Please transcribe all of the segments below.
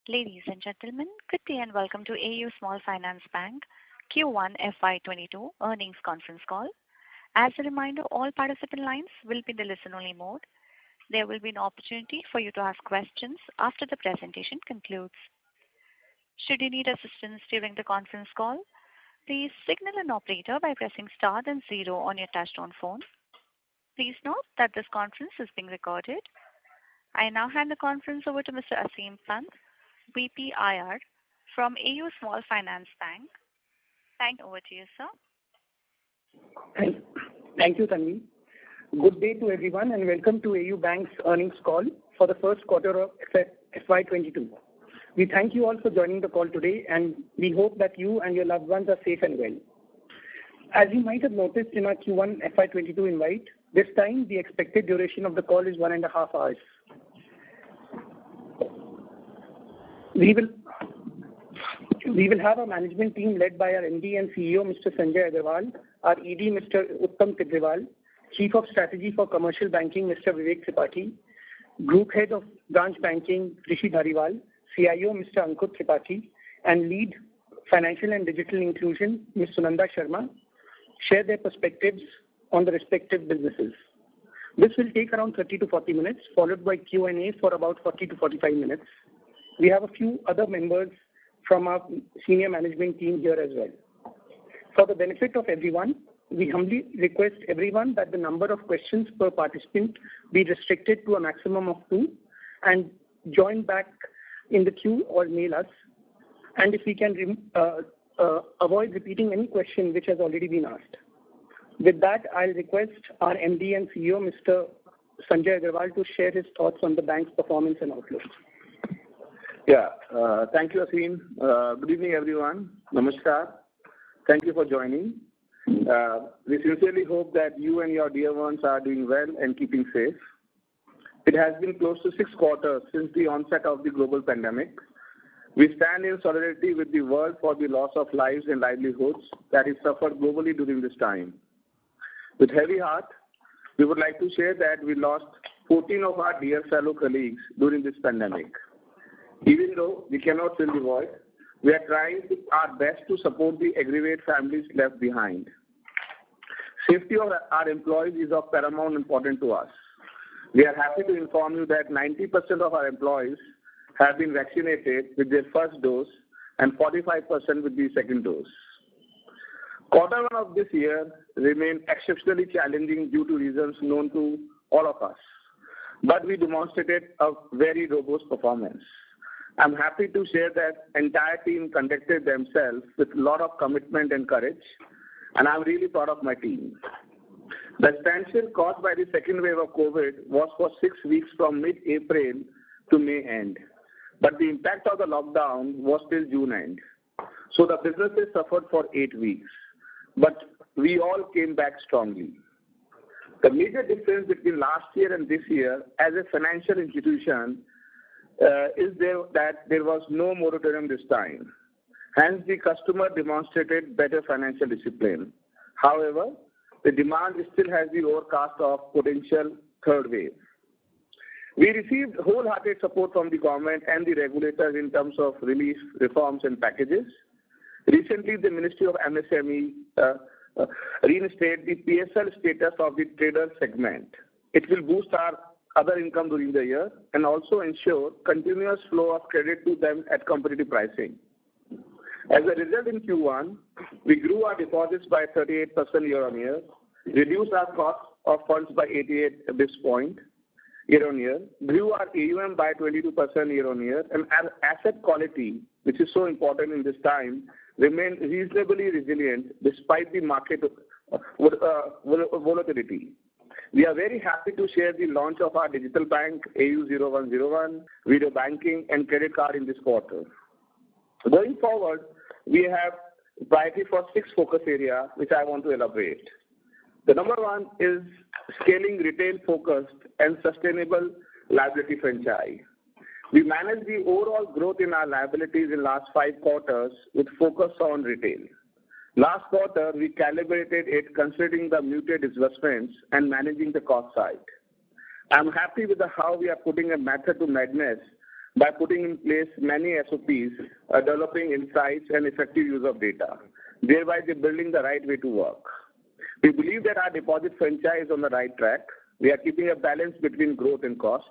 Ladies and gentlemen, good day and welcome to AU Small Finance Bank Q1 FY22 earnings conference call. As a reminder, all participant lines will be in the listen-only mode. There will be an opportunity for you to ask questions after the presentation concludes. Should you need assistance during the conference call, please signal an operator by pressing star then 0 on your touchtone phone. Please note that this conference is being recorded. I now hand the conference over to Mr. Aseem Pant, VP IR from AU Small Finance Bank. Over to you, sir. Thank you, Tanvi. Good day to everyone and welcome to AU Bank's earnings call for the first quarter of FY22. We thank you all for joining the call today and we hope that you and your loved ones are safe and well. As you might have noticed in our Q1 FY22 invite, this time the expected duration of the call is 1.5 hours. We will have a management team led by our MD and CEO, Mr. Sanjay Agarwal, our ED, Mr. Uttam Tibrewal, Chief of Strategy for Commercial Banking, Mr. Vivek Tripathi, Group Head of Branch Banking, Rishi Dhariwal, CIO, Mr. Ankur Tripathi, and Lead Financial and Digital Inclusion, Ms. Sunanda Sharma, share their perspectives on the respective businesses. This will take around 30 to 40 minutes, followed by Q&A for about 40 to 45 minutes. We have a few other members from our senior management team here as well. For the benefit of everyone, we humbly request everyone that the number of questions per participant be restricted to a maximum of 2 and join back in the queue or mail us. And if we can avoid repeating any question which has already been asked. With that, I'll request our MD and CEO, Mr. Sanjay Agarwal, to share his thoughts on the bank's performance and outlook. Thank you, Aseem. Good evening, everyone. Namaskar. Thank you for joining. We sincerely hope that you and your dear ones are doing well and keeping safe. It has been close to 6 quarters since the onset of the global pandemic. We stand in solidarity with the world for the loss of lives and livelihoods that is suffered globally during this time. With heavy heart, we would like to share that we lost 14 of our dear fellow colleagues during this pandemic. Even though we cannot fill the void, we are trying our best to support the aggrieved families left behind. Safety of our employees is of paramount importance to us. We are happy to inform you that 90% of our employees have been vaccinated with their first dose and 45% with the second dose. Quarter 1 of this year remained exceptionally challenging due to reasons known to all of us, but we demonstrated a very robust performance. I'm happy to share that entire team conducted themselves with a lot of commitment and courage, and I'm really proud of my team. The tension caused by the second wave of COVID was for 6 weeks from mid-April to May end, but the impact of the lockdown was till June end. So the businesses suffered for 8 weeks, but we all came back strongly. The major difference between last year and this year as a financial institution is that there was no moratorium this time. Hence, the customer demonstrated better financial discipline. However, the demand still has the overcast of potential third wave. We received wholehearted support from the government and the regulators in terms of relief, reforms and packages. Recently, the Ministry of MSME reinstated the PSL status of the trader segment. It will boost our other income during the year and also ensure continuous flow of credit to them at competitive pricing. As a result, in Q1, we grew our deposits by 38% year-on-year, reduced our cost of funds by 88 basis points year-on-year, grew our AUM by 22% year-on-year, and our asset quality, which is so important in this time, remained reasonably resilient despite the market volatility. We are very happy to share the launch of our digital bank, AU 0101, video banking, and credit card in this quarter. Going forward, we have priority for 6 focus areas, which I want to elaborate. The number 1 is scaling retail-focused and sustainable liability franchise. We manage the overall growth in our liabilities in last 5 quarters with focus on retail. Last quarter, we calibrated it considering the muted disbursements and managing the cost side. I'm happy with how we are putting a method to madness by putting in place many SOPs, developing insights and effective use of data, thereby building the right way to work. We believe that our deposit franchise is on the right track. We are keeping a balance between growth and cost.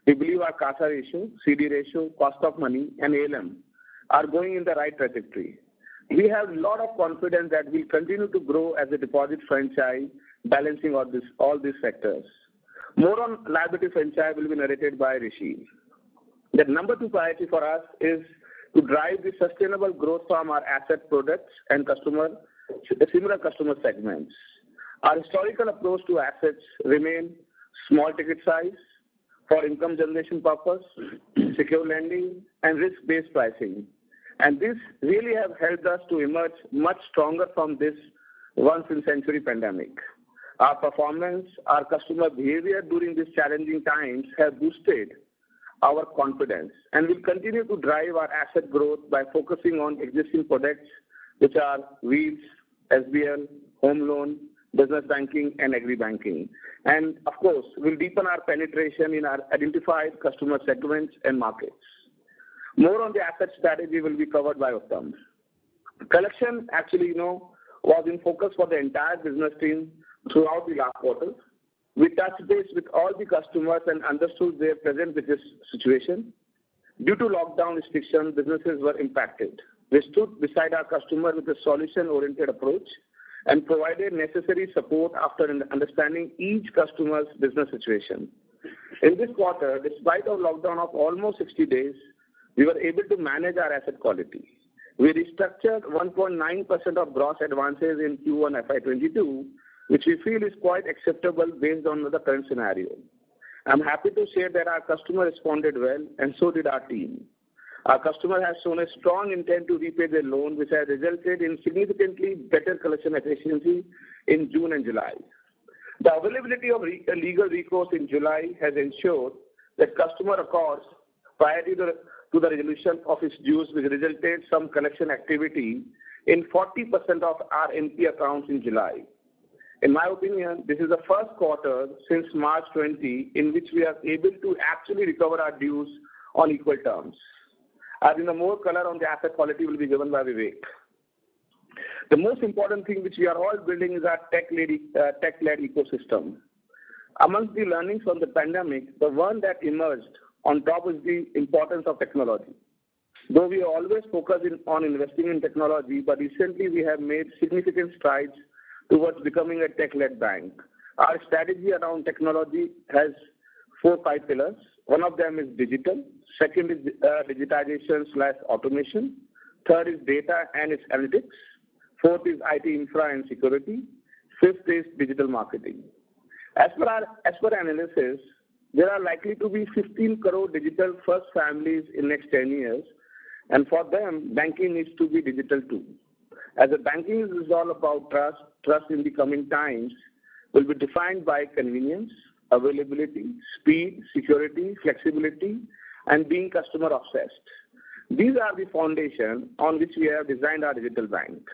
We believe our CASA ratio, CD ratio, cost of money, and ALM are going in the right trajectory. We have a lot of confidence that we'll continue to grow as a deposit franchise, balancing all these sectors. More on liability franchise will be narrated by Rishi. The number 2 priority for us is to drive the sustainable growth from our asset products and similar customer segments. Our historical approach to assets remain small ticket size for income generation purpose, secure lending, and risk-based pricing. And this really have helped us to emerge much stronger from this once-in-a-century pandemic. Our performance, our customer behavior during these challenging times have boosted our confidence, and we'll continue to drive our asset growth by focusing on existing products, which are Wheels, SBL, home loan, business banking, and agri banking. And of course, we'll deepen our penetration in our identified customer segments and markets. More on the asset strategy will be covered by Uttam. Collection actually, was in focus for the entire business team throughout the last quarter. We touched base with all the customers and understood their present business situation. Due to lockdown restrictions, businesses were impacted. We stood beside our customer with a solution-oriented approach and provided necessary support after understanding each customer's business situation. In this quarter, despite a lockdown of almost 60 days, we were able to manage our asset quality. We restructured 1.9% of gross advances in Q1 FY22, which we feel is quite acceptable based on the current scenario. I'm happy to share that our customer responded well, and so did our team. Our customer has shown a strong intent to repay their loan, which has resulted in significantly better collection efficiency in June and July. The availability of legal recourse in July has ensured that customer accords priority to the resolution of its dues, which resulted some collection activity in 40% of our NP accounts in July. In my opinion, this is the first quarter since March 20 in which we are able to actually recover our dues on equal terms. As in the more color on the asset quality will be given by Vivek. The most important thing which we are all building is our tech-led ecosystem. Amongst the learnings from the pandemic, the one that emerged on top is the importance of technology. Though we always focus on investing in technology, but recently we have made significant strides towards becoming a tech-led bank. Our strategy around technology has 4-5 pillars. One of them is digital. Second is digitization/automation. Third is data and its analytics. Fourth is IT infra and security. Fifth is digital marketing. As per analysis, there are likely to be 15 crore digital first families in next 10 years, and for them, banking needs to be digital too. As a banking is all about trust in the coming times will be defined by convenience, availability, speed, security, flexibility, and being customer obsessed. These are the foundation on which we have designed our digital bank.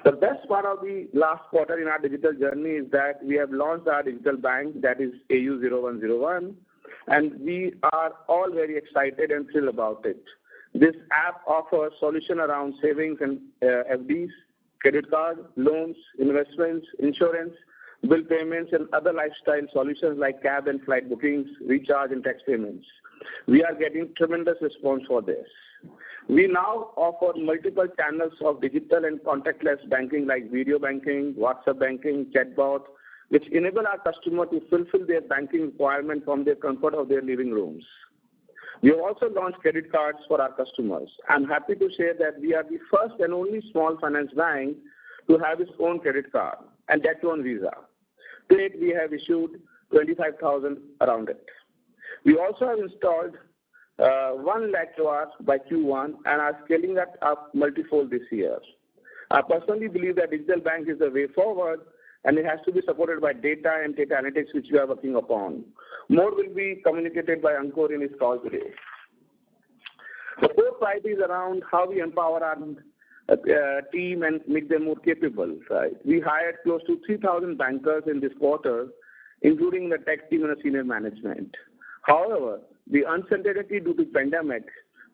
The best part of the last quarter in our digital journey is that we have launched our digital bank, that is AU 0101, and we are all very excited and thrilled about it. This app offers solution around savings and FDs, credit card, loans, investments, insurance, bill payments, and other lifestyle solutions like cab and flight bookings, recharge, and tax payments. We are getting tremendous response for this. We now offer multiple channels of digital and contactless banking like video banking, WhatsApp banking, chatbot, which enable our customer to fulfill their banking requirement from the comfort of their living rooms. We have also launched credit cards for our customers. I'm happy to share that we are the first and only small finance bank to have its own credit card, and that too on Visa. To date, we have issued 25,000 around it. We also have installed 1 lakh QRs by Q1 and are scaling that up multifold this year. I personally believe that digital bank is the way forward, and it has to be supported by data and data analytics, which we are working upon. More will be communicated by Ankur in his call today. The 4th priority is around how we empower our team and make them more capable. Right? We hired close to 3,000 bankers in this quarter, including the tech team and the senior management. However, the uncertainty due to pandemic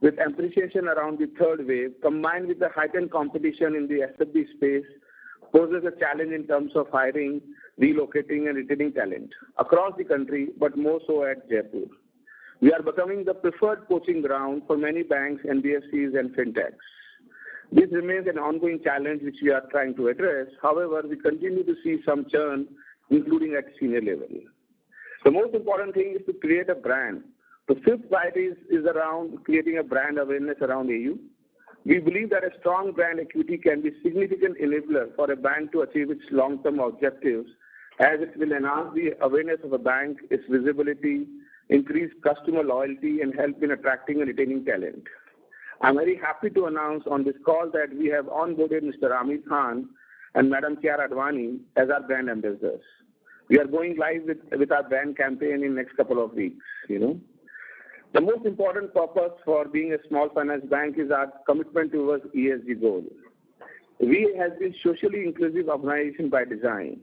with appreciation around the third wave combined with the heightened competition in the SFB space poses a challenge in terms of hiring, relocating and retaining talent across the country, but more so at Jaipur. We are becoming the preferred coaching ground for many banks, NBFCs and fintechs. This remains an ongoing challenge which we are trying to address. However, we continue to see some churn, including at senior level. The most important thing is to create a brand. The fifth priority is around creating a brand awareness around AU. We believe that a strong brand equity can be a significant enabler for a bank to achieve its long-term objectives, as it will enhance the awareness of a bank, its visibility, increase customer loyalty, and help in attracting and retaining talent. I'm very happy to announce on this call that we have onboarded Mr. Amir Khan and Madam Kiara Advani as our brand ambassadors. We are going live with our brand campaign in next couple of weeks. The most important purpose for being a small finance bank is our commitment towards ESG goals. We have been socially inclusive organization by design.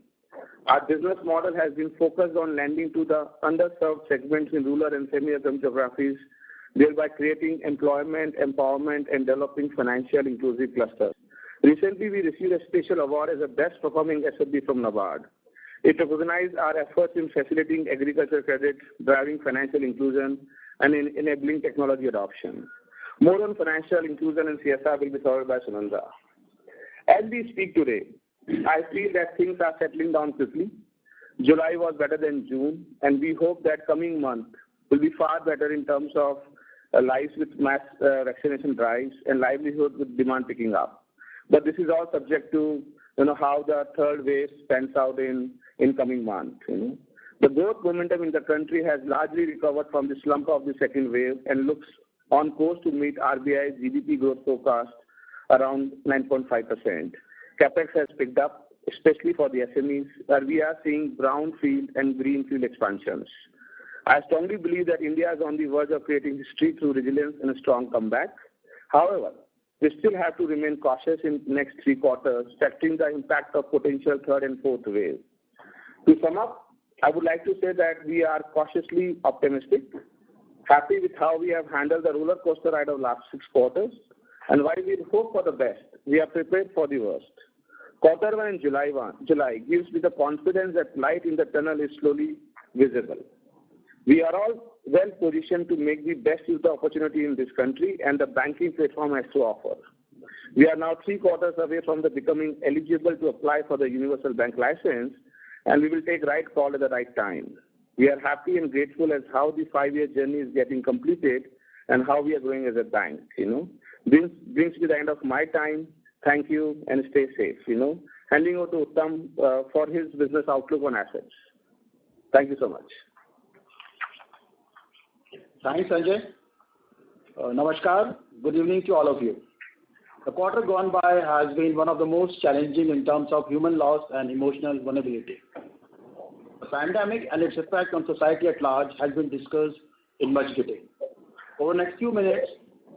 Our business model has been focused on lending to the underserved segments in rural and semi-urban geographies, thereby creating employment, empowerment, and developing financial inclusive clusters. Recently, we received a special award as the best performing SFB from NABARD. It recognized our efforts in facilitating agriculture credit, driving financial inclusion, and in enabling technology adoption. More on financial inclusion and CSR will be covered by Sunanda. As we speak today, I feel that things are settling down quickly. July was better than June, and we hope that coming month will be far better in terms of lives with mass vaccination drives and livelihood with demand picking up. But this is all subject to how the third wave pans out in coming months. The growth momentum in the country has largely recovered from the slump of the second wave and looks on course to meet RBI's GDP growth forecast around 9.5%. Capex has picked up, especially for the SMEs, where we are seeing brownfield and greenfield expansions. I strongly believe that India is on the verge of creating history through resilience and a strong comeback. However, we still have to remain cautious in the next 3 quarters, factoring the impact of potential third and fourth wave. To sum up, I would like to say that we are cautiously optimistic, happy with how we have handled the roller coaster ride of last 6 quarters, and while we hope for the best, we are prepared for the worst. Quarter 1 in July gives me the confidence that light in the tunnel is slowly visible. We are all well positioned to make the best use of the opportunity in this country and the banking platform has to offer. We are now 3 quarters away from becoming eligible to apply for the universal bank license, and we will take right call at the right time. We are happy and grateful as how the 5-year journey is getting completed and how we are growing as a bank. This brings me the end of my time. Thank you and stay safe. Handing over to Uttam for his business outlook on assets. Thank you so much. Thanks, Sanjay. Namaskar. Good evening to all of you. The quarter gone by has been one of the most challenging in terms of human loss and emotional vulnerability. The pandemic and its effect on society at large has been discussed in much detail. Over the next few minutes,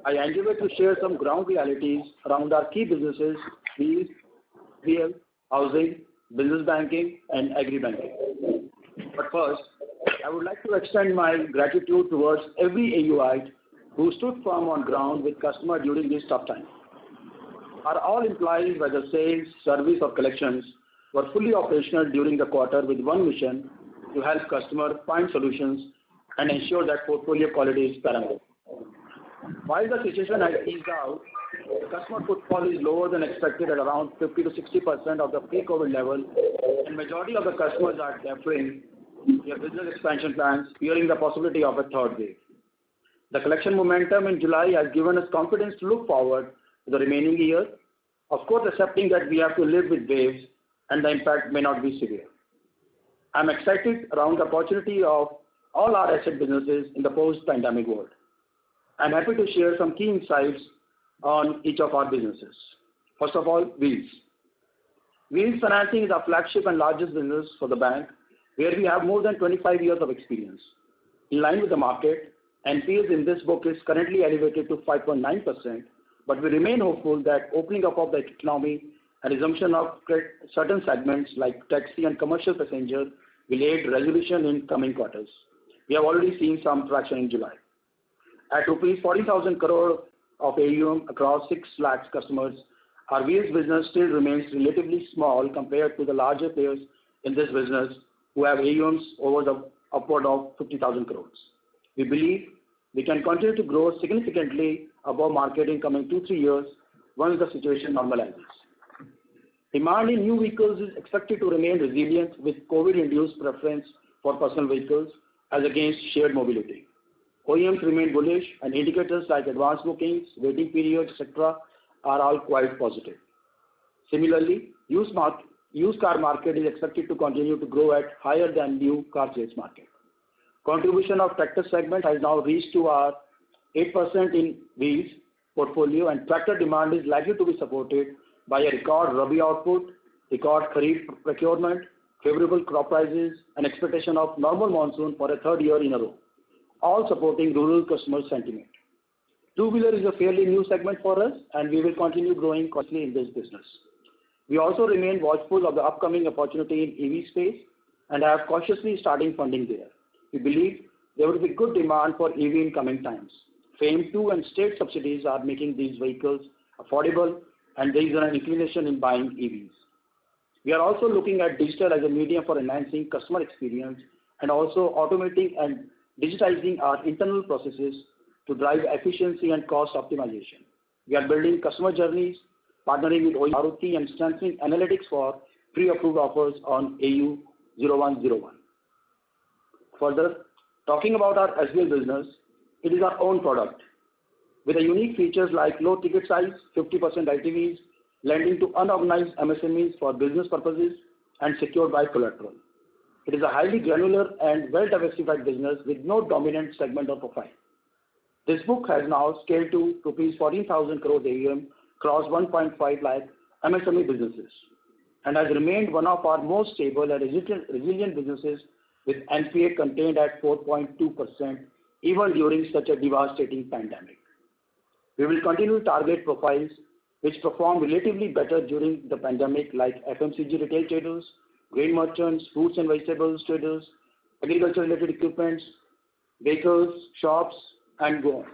I endeavor to share some ground realities around our key businesses, Wheels, PL, housing, business banking, and agri-banking. But first, I would like to extend my gratitude towards every AUite who stood firm on ground with customer during this tough time. Our all employees, whether sales, service, or collections, were fully operational during the quarter with one mission to help customers find solutions and ensure that portfolio quality is paramount. While the situation has eased out, the customer footfall is lower than expected at around 50 to 60% of the pre-COVID level, and majority of the customers are deferring their business expansion plans, fearing the possibility of a third wave. The collection momentum in July has given us confidence to look forward to the remaining year, of course accepting that we have to live with waves and the impact may not be severe. I'm excited around the opportunity of all our asset businesses in the post-pandemic world. I'm happy to share some key insights on each of our businesses. First of all, Wheels. Wheels Financing is our flagship and largest business for the bank, where we have more than 25 years of experience. In line with the market, NPAs in this book is currently elevated to 5.9%, but we remain hopeful that opening up of the economy and resumption of certain segments like taxi and commercial passenger will aid resolution in coming quarters. We have already seen some traction in July. At rupees 40,000 crore of AUM across 6 lakhs customers, our Wheels business still remains relatively small compared to the larger players in this business who have AUMs upward of 50,000 crores. We believe we can continue to grow significantly above market in coming 2-3 years once the situation normalizes. Demand in new vehicles is expected to remain resilient with COVID-induced preference for personal vehicles as against shared mobility. OEMs remain bullish and indicators like advance bookings, waiting periods, etc. are all quite positive. Similarly, used car market is expected to continue to grow at higher than new car sales market. Contribution of tractor segment has now reached to our 8% in Wheels portfolio, and tractor demand is likely to be supported by a record Rabi output, record Kharif procurement, favorable crop prices, and expectation of normal monsoon for a third year in a row, all supporting rural customer sentiment. Two-wheeler is a fairly new segment for us, and we will continue growing constantly in this business. We also remain watchful of the upcoming opportunity in EV space and have cautiously starting funding there. We believe there will be good demand for EV in coming times. FAME 2 and state subsidies are making these vehicles affordable, and there is an inclination in buying EVs. We are also looking at digital as a medium for enhancing customer experience and also automating and digitizing our internal processes to drive efficiency and cost optimization. We are building customer journeys, partnering with Maruti and strengthening analytics for pre-approved offers on AU 0101. Further, talking about our SBL business, it is our own product with a unique features like low ticket size, 50% LTVs, lending to unorganized MSMEs for business purposes and secured by collateral. It is a highly granular and well-diversified business with no dominant segment or profile. This book has now scaled to rupees 14,000 crore AUM across 1.5 lakh MSME businesses and has remained one of our most stable and resilient businesses with NPA contained at 4.2% even during such a devastating pandemic. We will continue to target profiles which perform relatively better during the pandemic like FMCG retail traders, grain merchants, fruits and vegetables traders, agriculture-related equipments, bakers, shops, and go on.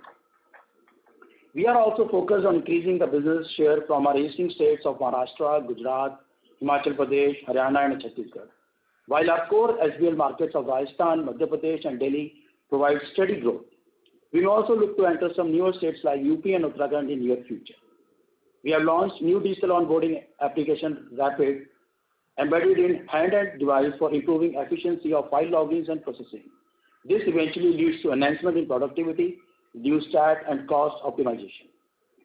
We are also focused on increasing the business share from our existing states of Maharashtra, Gujarat, Himachal Pradesh, Haryana, and Chhattisgarh. While our core SBL markets of Rajasthan, Madhya Pradesh, and Delhi provide steady growth, we will also look to enter some newer states like UP and Uttarakhand in near future. We have launched new digital onboarding application Rapid, embedded in handheld device for improving efficiency of file logins and processing. This eventually leads to enhancement in productivity, reduced chat, and cost optimization.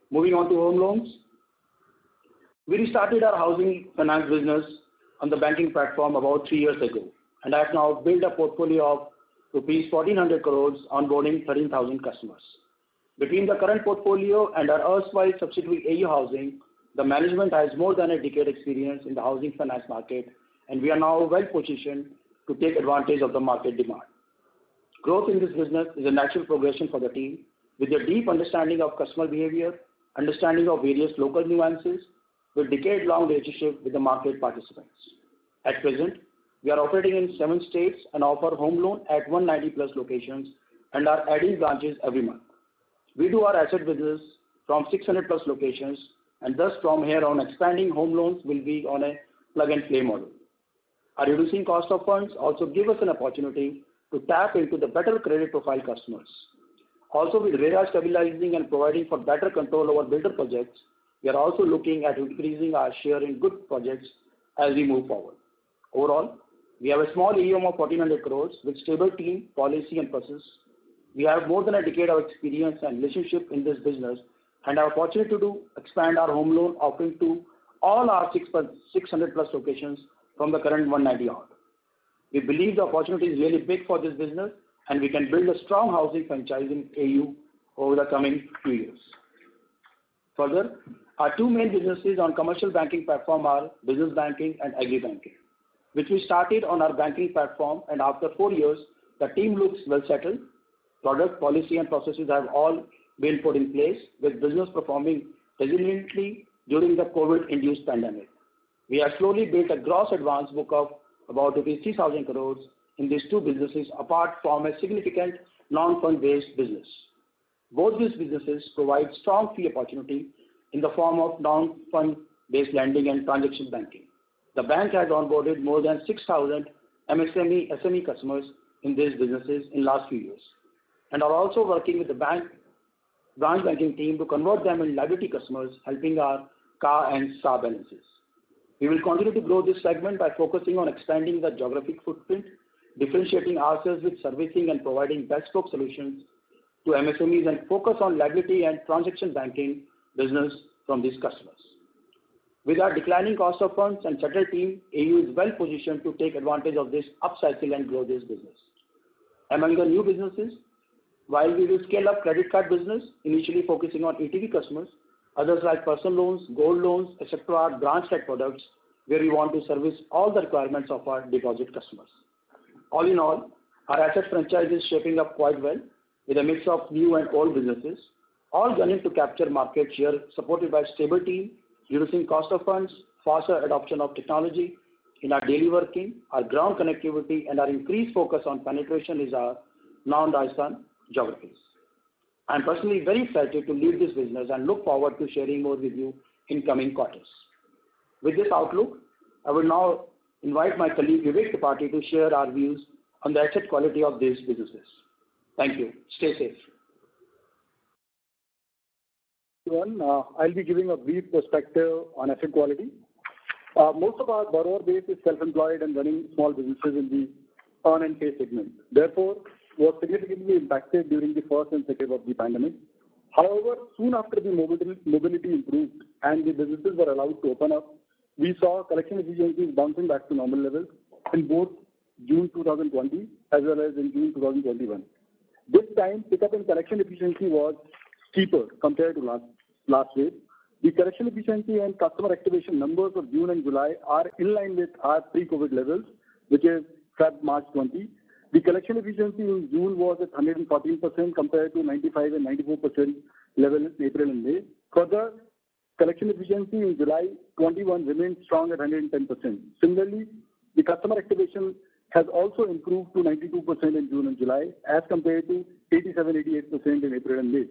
Moving on to home loans. We restarted our housing finance business on the banking platform about 3 years ago and have now built a portfolio of rupees 1,400 crores onboarding 13,000 customers. Between the current portfolio and our erstwhile subsidiary AU Housing, the management has more than a decade experience in the housing finance market, and we are now well positioned to take advantage of the market demand. Growth in this business is a natural progression for the team with a deep understanding of customer behavior, understanding of various local nuances, with decade-long relationship with the market participants. At present, we are operating in 7 states and offer home loan at 190 plus locations and are adding branches every month. We do our asset business from 600 plus locations, and thus from here on expanding home loans will be on a plug-and-play model. Our reducing cost of funds also give us an opportunity to tap into the better credit profile customers. Also, with RERA stabilizing and providing for better control over builder projects, we are also looking at increasing our share in good projects as we move forward. Overall, we have a small AUM of 1,400 crores with stable team, policy, and process. We have more than a decade of experience and relationship in this business and are fortunate to expand our home loan offering to all our 600 plus locations from the current 190 odd. We believe the opportunity is really big for this business and we can build a strong housing franchise in AU over the coming few years. Further, our 2 main businesses on commercial banking platform are business banking and agri banking, which we started on our banking platform, and after 4 years, the team looks well settled. Product, policy, and processes have all been put in place, with business performing resiliently during the COVID-induced pandemic. We have slowly built a gross advance book of about 3,000 crores in these 2 businesses, apart from a significant non-fund-based business. Both these businesses provide strong fee opportunity in the form of non-fund based lending and transaction banking. The bank has onboarded more than 6,000 SME customers in these businesses in last few years, and are also working with the branch banking team to convert them in liability customers, helping our CA and SA balances. We will continue to grow this segment by focusing on expanding the geographic footprint, differentiating ourselves with servicing and providing bespoke solutions to MSMEs, and focus on liability and transaction banking business from these customers. With our declining cost of funds and settled team, AU is well positioned to take advantage of this upcycle and grow this business. Among the new businesses, while we will scale up credit card business, initially focusing on ETB customers, others like personal loans, gold loans, etc. are branch-led products where we want to service all the requirements of our deposit customers. All in all, our asset franchise is shaping up quite well with a mix of new and old businesses, all gunning to capture market share, supported by stable team, reducing cost of funds, faster adoption of technology in our daily working, our ground connectivity, and our increased focus on penetration is our non-Rajasthan geographies. I am personally very excited to lead this business and look forward to sharing more with you in coming quarters. With this outlook, I will now invite my colleague Vivek Tripathi to share our views on the asset quality of these businesses. Thank you. Stay safe. I'll be giving a brief perspective on asset quality. Most of our borrower base is self-employed and running small businesses in the earn and pay segment. Therefore, was significantly impacted during the first and second wave of the pandemic. However, soon after the mobility improved and the businesses were allowed to open up, we saw collection efficiencies bouncing back to normal levels in both June 2020 as well as in June 2021. This time, pickup in collection efficiency was steeper compared to last wave. The collection efficiency and customer activation numbers of June and July are in line with our pre-COVID levels, which is March 20. The collection efficiency in June was at 114% compared to 95 and 94% level in April and May. Further, collection efficiency in July 21 remained strong at 110%. Similarly, the customer activation has also improved to 92% in June and July as compared to 87-88% in April and May.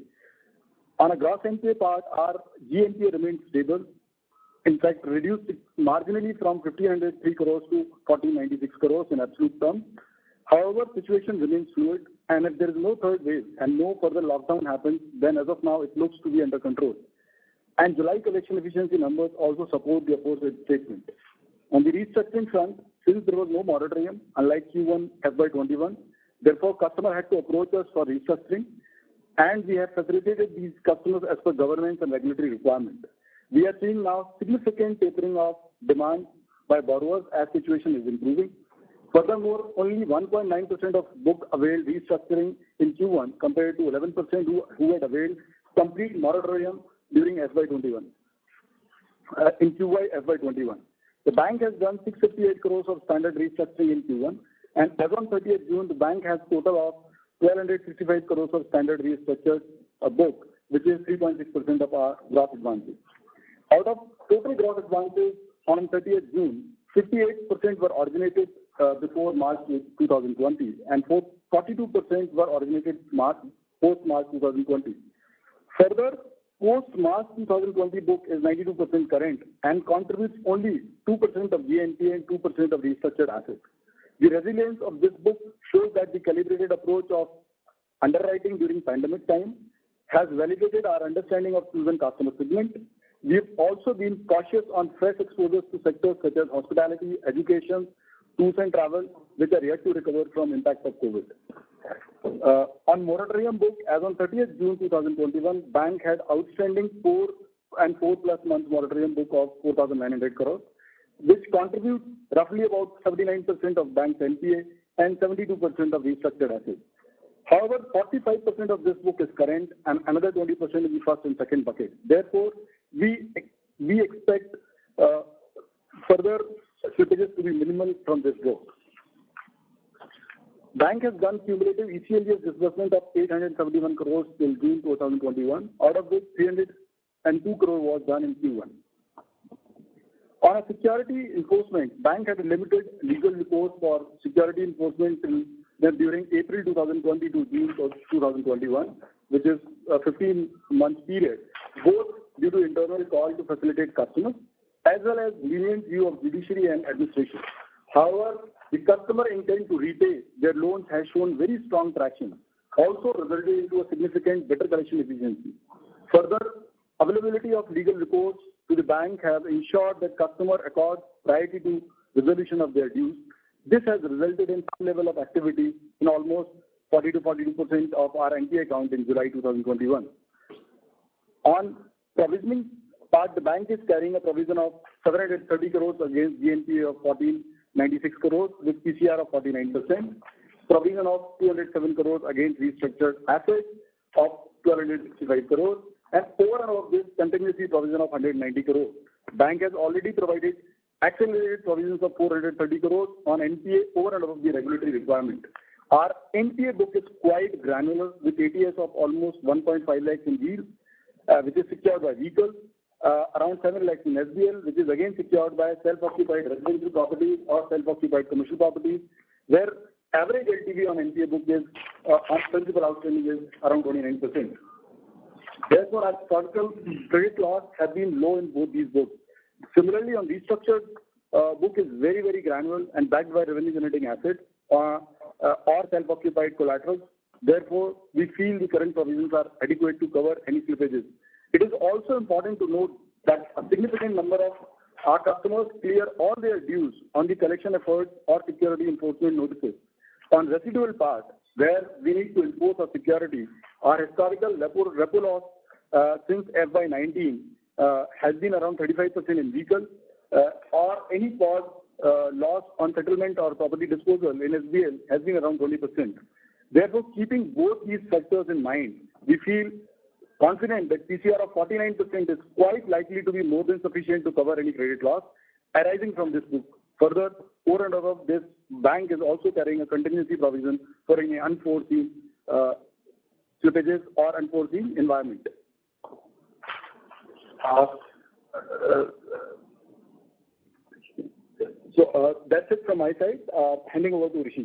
On a gross NPA part, our GNPA remains stable. In fact, reduced marginally from 1,503 crores to 1,496 crores in absolute terms. However, situation remains fluid, and if there is no third wave and no further lockdown happens, then as of now, it looks to be under control. And July collection efficiency numbers also support the aforesaid statement. On the restructuring front, since there was no moratorium, unlike Q1 FY21, therefore customer had to approach us for restructuring, and we have facilitated these customers as per governance and regulatory requirement. We are seeing now significant tapering of demand by borrowers as situation is improving. Furthermore, only 1.9% of book availed restructuring in Q1 compared to 11% who had availed complete moratorium during FY21. In Q1 FY21. The bank has done 658 crores of standard restructuring in Q1, and as on 30th June, the bank has total of 1,265 crores of standard restructured book, which is 3.6% of our gross advances. Out of total gross advances on 30th June, 58% were originated before March 2020, and 42% were originated post-March 2020. Further, post-March 2020 book is 92% current and contributes only 2% of GNPA and 2% of restructured assets. The resilience of this book shows that the calibrated approach of underwriting during pandemic time has validated our understanding of chosen customer segment. We have also been cautious on fresh exposures to sectors such as hospitality, education, tours and travel, which are yet to recover from impact of COVID. On moratorium book, as on 30th June 2021, bank had outstanding 4 and 4+ month moratorium book of 4,900 crores, which contributes roughly about 79% of bank's NPA and 72% of restructured assets. However, 45% of this book is current and another 20% in the first and second bucket. Therefore, we expect further slippages to be minimal from this book. Bank has done cumulative ECLGS disbursement of 871 crores till June 2021, out of which 302 crore was done in Q1. On a security enforcement, bank had a limited legal recourse for security enforcement during April 2020 to June 2021. which is a 15-month period, both due to internal call to facilitate customers as well as lenient view of judiciary and administration. However, the customer intent to repay their loans has shown very strong traction, also resulting into a significant better collection efficiency. Further, availability of legal recourse to the bank have ensured that customer accord priority to resolution of their dues. This has resulted in some level of activity in almost 40 to 42% of our NPA account in July 2021. On provisioning part, the bank is carrying a provision of 730 crores against GNPA of 1496 crores with PCR of 49%, provision of 207 crores against restructured assets of 1265 crores, and over and above this, contingency provision of 190 crores. Bank has already provided accelerated provisions of 430 crores on NPA over and above the regulatory requirement. Our NPA book is quite granular with ATS of almost 1.5 lakhs in wheels, which is secured by vehicles, around 7 lakhs in SBL, which is again secured by self-occupied residential properties or self-occupied commercial properties, where average LTV on NPA book is on principal outstanding is around 29%. Therefore, our historical credit loss has been low in both these books. Similarly, on restructured book is very, very granular and backed by revenue generating assets or self-occupied collaterals. Therefore, we feel the current provisions are adequate to cover any slippages. It is also important to note that a significant number of our customers clear all their dues on the collection efforts or security enforcement notices. On residual part, where we need to enforce our security, our historical repo loss since FY19 has been around 35% in vehicle or any pause loss on settlement or property disposal in SBL has been around 20%. Therefore, keeping both these factors in mind, we feel confident that PCR of 49% is quite likely to be more than sufficient to cover any credit loss arising from this book. Further, over and above this, bank is also carrying a contingency provision for any unforeseen slippages or unforeseen environment. That's it from my side. Handing over to Rishi.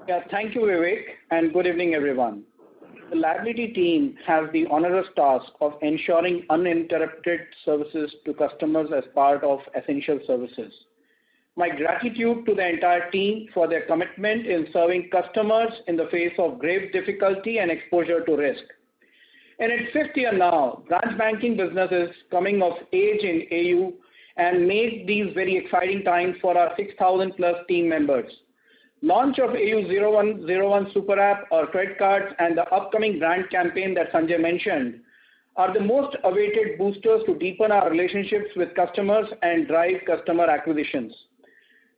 Yeah, thank you, Vivek, and good evening, everyone. The liability team has the onerous task of ensuring uninterrupted services to customers as part of essential services. My gratitude to the entire team for their commitment in serving customers in the face of grave difficulty and exposure to risk. In its fifth year now, branch banking business is coming of age in AU and make these very exciting times for our 6,000 plus team members. Launch of AU 0101 Super App or credit cards and the upcoming brand campaign that Sanjay mentioned are the most awaited boosters to deepen our relationships with customers and drive customer acquisitions.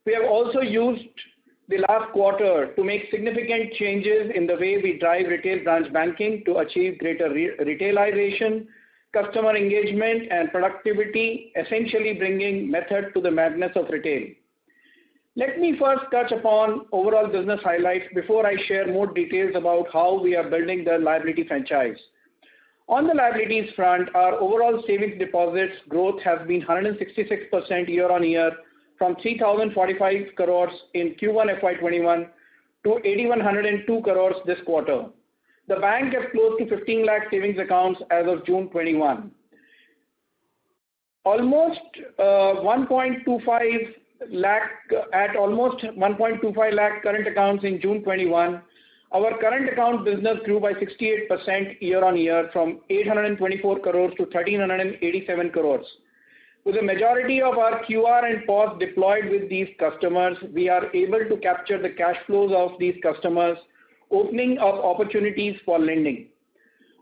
We have also used the last quarter to make significant changes in the way we drive retail branch banking to achieve greater retailization, customer engagement and productivity, essentially bringing method to the madness of retail. Let me first touch upon overall business highlights before I share more details about how we are building the liability franchise. On the liabilities front, our overall savings deposits growth has been 166% year on year from 3,045 crores in Q1 FY21 to 8,102 crores this quarter. The bank has close to 15 lakh savings accounts as of June 21. Almost 1.25 lakh current accounts in June 21. Our current account business grew by 68% year on year from 824 crores to 1,387 crores. With the majority of our QR and POS deployed with these customers, we are able to capture the cash flows of these customers, opening up opportunities for lending.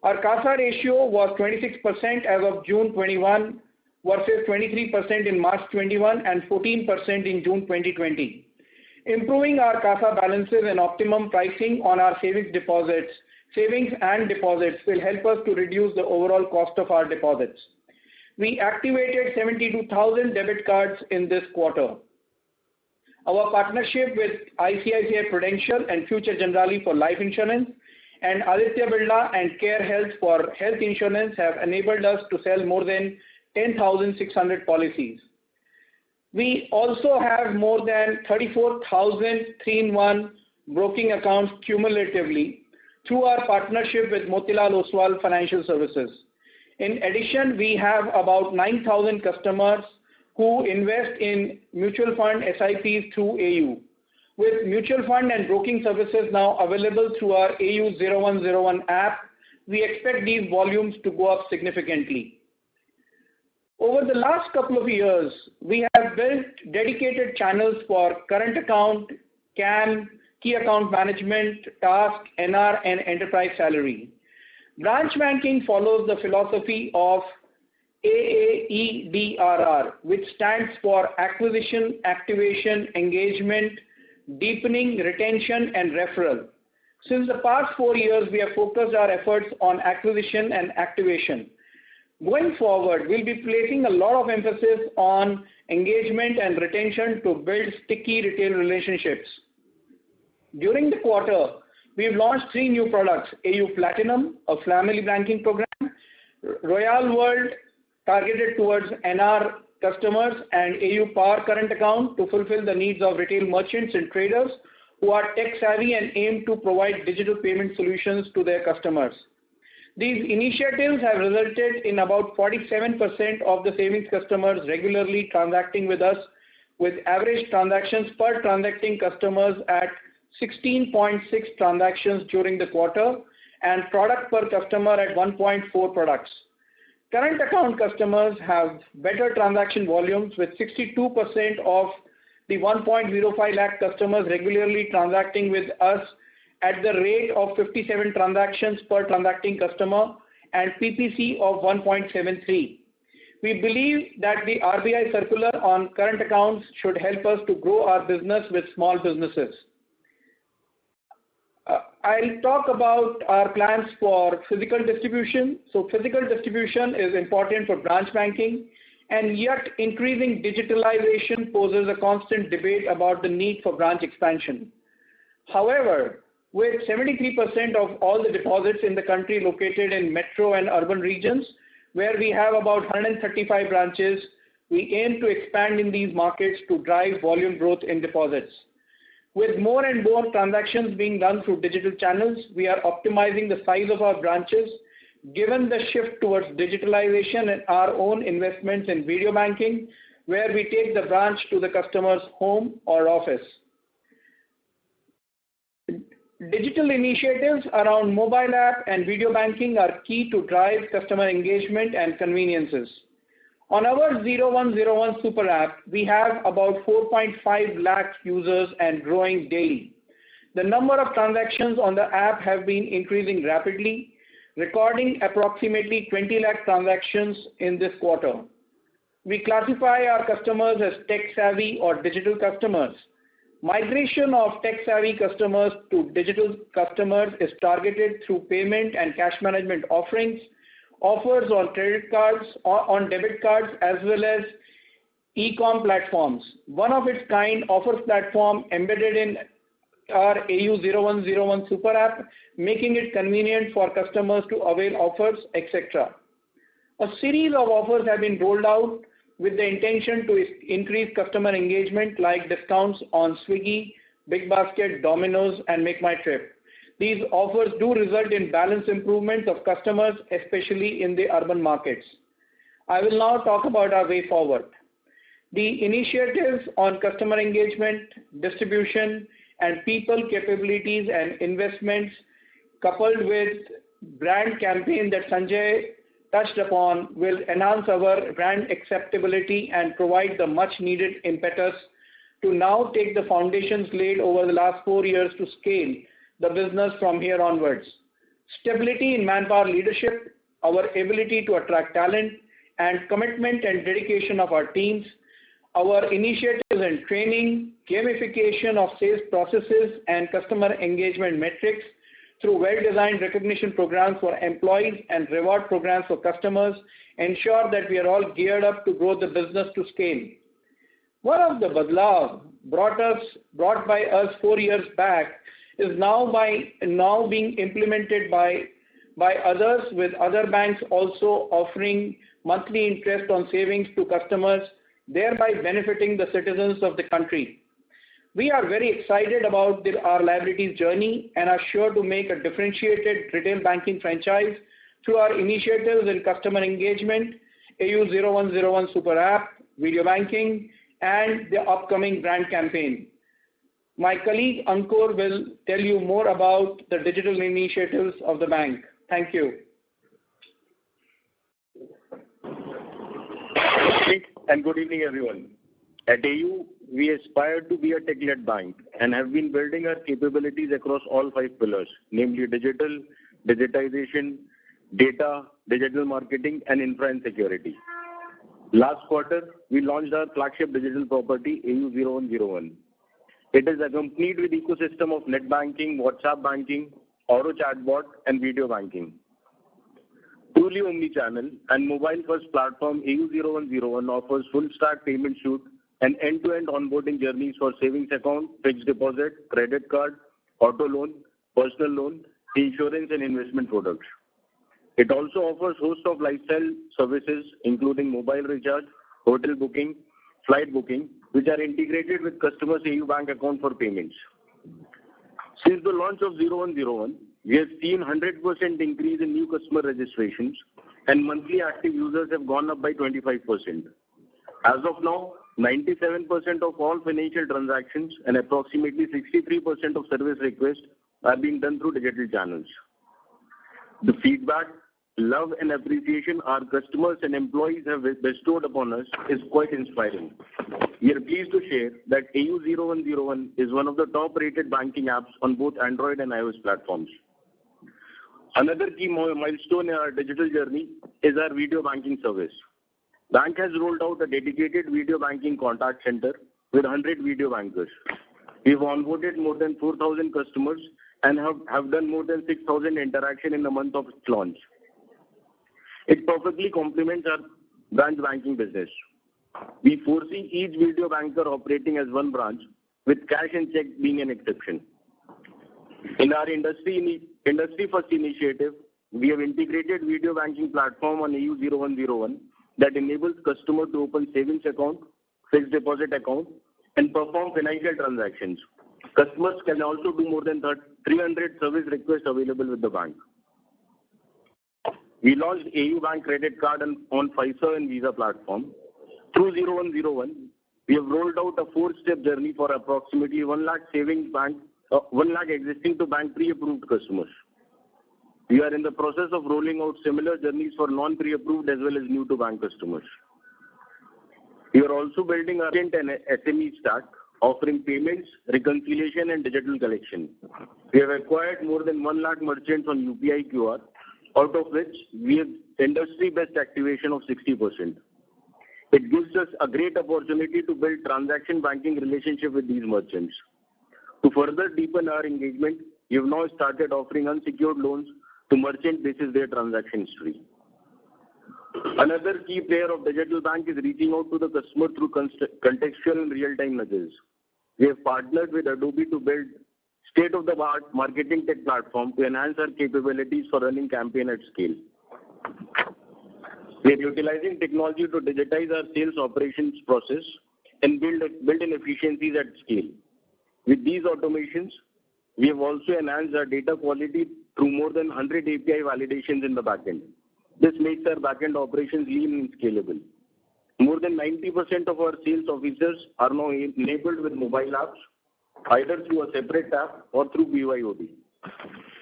Our CASA ratio was 26% as of June 21 versus 23% in March 21 and 14% in June 2020. Improving our CASA balances and optimum pricing on our savings and deposits will help us to reduce the overall cost of our deposits. We activated 72,000 debit cards in this quarter. Our partnership with ICICI Prudential and Future Generali for life insurance and Aditya Birla and Care Health for health insurance have enabled us to sell more than 10,600 policies. We also have more than 34,000 3-in-1 broking accounts cumulatively. through our partnership with Motilal Oswal Financial Services. In addition, we have about 9,000 customers who invest in mutual fund SIPs through AU. With mutual fund and broking services now available through our AU 0101 app, we expect these volumes to go up significantly. Over the last couple of years, we have built dedicated channels for current account, CAM, key account management, task, NR, and enterprise salary. Branch banking follows the philosophy of AAEDRR, which stands for acquisition, activation, engagement, deepening, retention, and referral. Since the past 4 years, we have focused our efforts on acquisition and activation. Going forward, we'll be placing a lot of emphasis on engagement and retention to build sticky retail relationships. During the quarter, we've launched 3 new products: AU Platinum, a family banking program, Royal World, targeted towards NR customers, and AU Power Current Account to fulfill the needs of retail merchants and traders who are tech savvy and aim to provide digital payment solutions to their customers. These initiatives have resulted in about 47% of the savings customers regularly transacting with us, with average transactions per transacting customers at 16.6 transactions during the quarter and product per customer at 1.4 products. Current account customers have better transaction volumes, with 62% of the 1.05 lakh customers regularly transacting with us at the rate of 57 transactions per transacting customer and PPC of 1.73. We believe that the RBI circular on current accounts should help us to grow our business with small businesses. I'll talk about our plans for physical distribution. So physical distribution is important for branch banking, and yet increasing digitalization poses a constant debate about the need for branch expansion. However, with 73% of all the deposits in the country located in metro and urban regions, where we have about 135 branches, we aim to expand in these markets to drive volume growth in deposits. With more and more transactions being done through digital channels, we are optimizing the size of our branches, given the shift towards digitalization and our own investments in video banking, where we take the branch to the customer's home or office. Digital initiatives around mobile app and video banking are key to drive customer engagement and conveniences. On our 0101 Super App, we have about 4.5 lakh users and growing daily. The number of transactions on the app have been increasing rapidly, recording approximately 20 lakh transactions in this quarter. We classify our customers as tech-savvy or digital customers. Migration of tech-savvy customers to digital customers is targeted through payment and cash management offerings, offers on credit cards or on debit cards, as well as e-com platforms. One of its kind offers platform embedded in our AU 0101 Super App, making it convenient for customers to avail offers, etc. A series of offers have been rolled out with the intention to increase customer engagement, like discounts on Swiggy, Big Basket, Domino's, and Make My Trip. These offers do result in balance improvements of customers, especially in the urban markets. I will now talk about our way forward. The initiatives on customer engagement, distribution, and people capabilities and investments, coupled with brand campaign that Sanjay touched upon, will enhance our brand acceptability and provide the much needed impetus to now take the foundations laid over the last 4 years to scale the business from here onwards. Stability in manpower leadership, our ability to attract talent, and commitment and dedication of our teams, our initiatives in training, gamification of sales processes, and customer engagement metrics through well-designed recognition programs for employees and reward programs for customers ensure that we are all geared up to grow the business to scale. One of the badlav brought by us 4 years back is now being implemented by others, with other banks also offering monthly interest on savings to customers, thereby benefiting the citizens of the country. We are very excited about our liabilities journey and are sure to make a differentiated retail banking franchise through our initiatives in customer engagement, AU 0101 Super App, video banking, and the upcoming brand campaign. My colleague Ankur will tell you more about the digital initiatives of the bank. Thank you. And good evening, everyone. At AU, we aspire to be a tech-led bank and have been building our capabilities across all 5 pillars, namely digital, digitization, data, digital marketing, and infra and security. Last quarter, we launched our flagship digital property, AU 0101. It is accompanied with ecosystem of net banking, WhatsApp banking, auto chatbot, and video banking. Truly omni-channel and mobile-first platform AU 0101 offers full-stack payment suite and end-to-end onboarding journeys for savings account, fixed deposit, credit card, auto loan, personal loan, insurance, and investment products. It also offers host of lifestyle services including mobile recharge, hotel booking, flight booking, which are integrated with customers' AU Bank account for payments. Since the launch of 0101, we have seen 100% increase in new customer registrations and monthly active users have gone up by 25%. As of now, 97% of all financial transactions and approximately 63% of service requests are being done through digital channels. The feedback, love and appreciation our customers and employees have bestowed upon us is quite inspiring. We are pleased to share that AU 0101 is one of the top-rated banking apps on both Android and iOS platforms. Another key milestone in our digital journey is our video banking service. Bank has rolled out a dedicated video banking contact center with 100 video bankers. We've onboarded more than 4,000 customers and have done more than 6,000 interactions in the month of its launch. It perfectly complements our branch banking business. We foresee each video banker operating as one branch, with cash and check being an exception. In our industry-first initiative, we have integrated video banking platform on AU 0101 that enables customers to open savings account, fixed deposit account, and perform financial transactions. Customers can also do more than 300 service requests available with the bank. We launched AU Bank credit card on Fiserv and Visa platform. Through 0101, we have rolled out a 4-step journey for approximately 1 lakh existing to bank pre-approved customers. We are in the process of rolling out similar journeys for non-pre-approved as well as new to bank customers. We are also building our and SME stack, offering payments, reconciliation, and digital collection. We have acquired more than 1 lakh merchants on UPI QR, out of which we have industry-best activation of 60%. It gives us a great opportunity to build transaction banking relationship with these merchants. To further deepen our engagement, we have now started offering unsecured loans to merchant basis their transaction history. Another key player of digital bank is reaching out to the customer through contextual and real-time nudges. We have partnered with Adobe to build state-of-the-art marketing tech platform to enhance our capabilities for running campaign at scale. We are utilizing technology to digitize our sales operations process and build in efficiencies at scale. With these automations, we have also enhanced our data quality through more than 100 API validations in the backend. This makes our backend operations lean and scalable. More than 90% of our sales officers are now enabled with mobile apps, either through a separate app or through BYOD.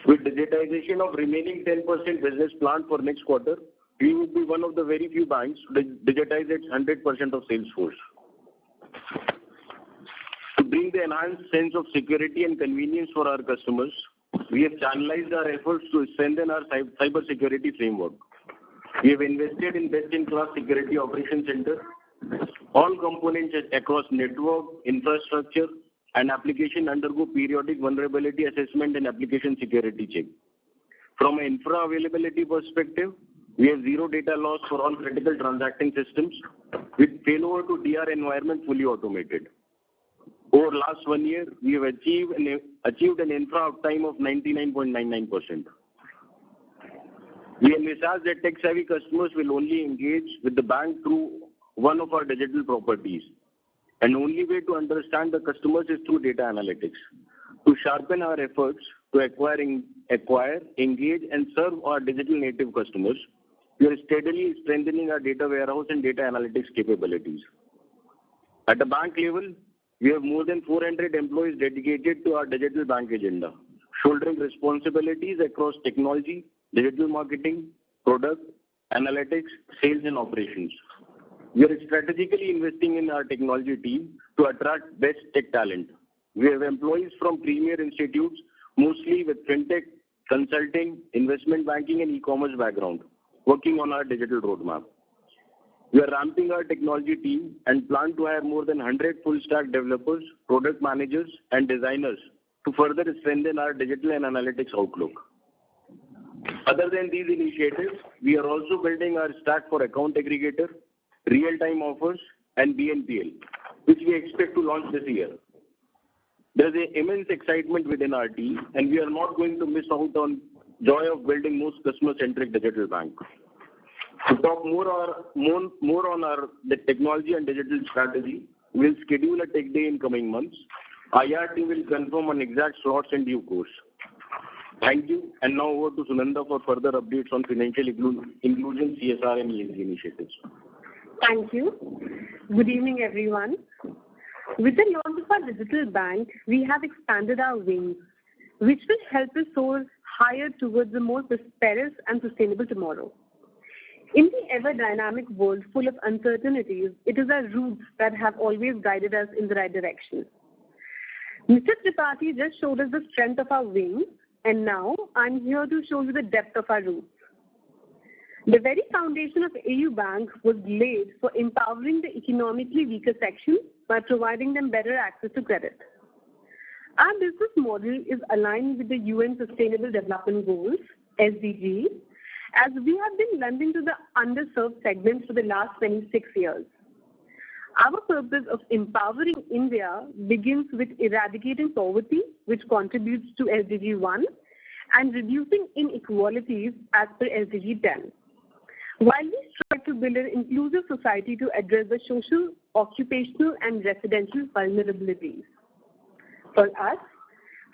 With digitization of remaining 10% business plan for next quarter, we will be one of the very few banks to digitize its 100% of sales force. To bring the enhanced sense of security and convenience for our customers, we have channelized our efforts to strengthen our cyber security framework. We have invested in best-in-class security operations center. All components across network, infrastructure, and application undergo periodic vulnerability assessment and application security check. From an infra availability perspective, we have zero data loss for all critical transacting systems, with failover to DR environment fully automated. Over last 1 year, we have achieved an infra uptime of 99.99%. We envisage that tech-savvy customers will only engage with the bank through one of our digital properties. and only way to understand the customers is through data analytics. To sharpen our efforts to acquire, engage, and serve our digital native customers, we are steadily strengthening our data warehouse and data analytics capabilities. At the bank level, we have more than 400 employees dedicated to our digital bank agenda, shouldering responsibilities across technology, digital marketing, product, analytics, sales, and operations. We are strategically investing in our technology team to attract best tech talent. We have employees from premier institutes, mostly with fintech, consulting, investment banking, and e-commerce background, working on our digital roadmap. We are ramping our technology team and plan to hire more than 100 full-stack developers, product managers, and designers to further strengthen our digital and analytics outlook. Other than these initiatives, we are also building our stack for account aggregator, real-time offers, and BNPL, which we expect to launch this year. There is an immense excitement within our team, and we are not going to miss out on joy of building most customer-centric digital bank. To talk more on the technology and digital strategy, we'll schedule a tech day in coming months. IR team will confirm on exact slots in due course. Thank you, and now over to Sunanda for further updates on financial inclusion, CSR, and ESG initiatives. Thank you. Good evening, everyone. With the launch of our digital bank, we have expanded our wings, which will help us soar higher towards a more prosperous and sustainable tomorrow. In the ever-dynamic world full of uncertainties, it is our roots that have always guided us in the right direction. Mr. Tripathi just showed us the strength of our wings, and now I'm here to show you the depth of our roots. The very foundation of AU Bank was laid for empowering the economically weaker section by providing them better access to credit. Our business model is aligned with the UN Sustainable Development Goals, SDGs, as we have been lending to the underserved segments for the last 26 years. Our purpose of empowering India begins with eradicating poverty, which contributes to SDG 1, and reducing inequalities as per SDG 10. While we strive to build an inclusive society to address the social, occupational, and residential vulnerabilities. For us,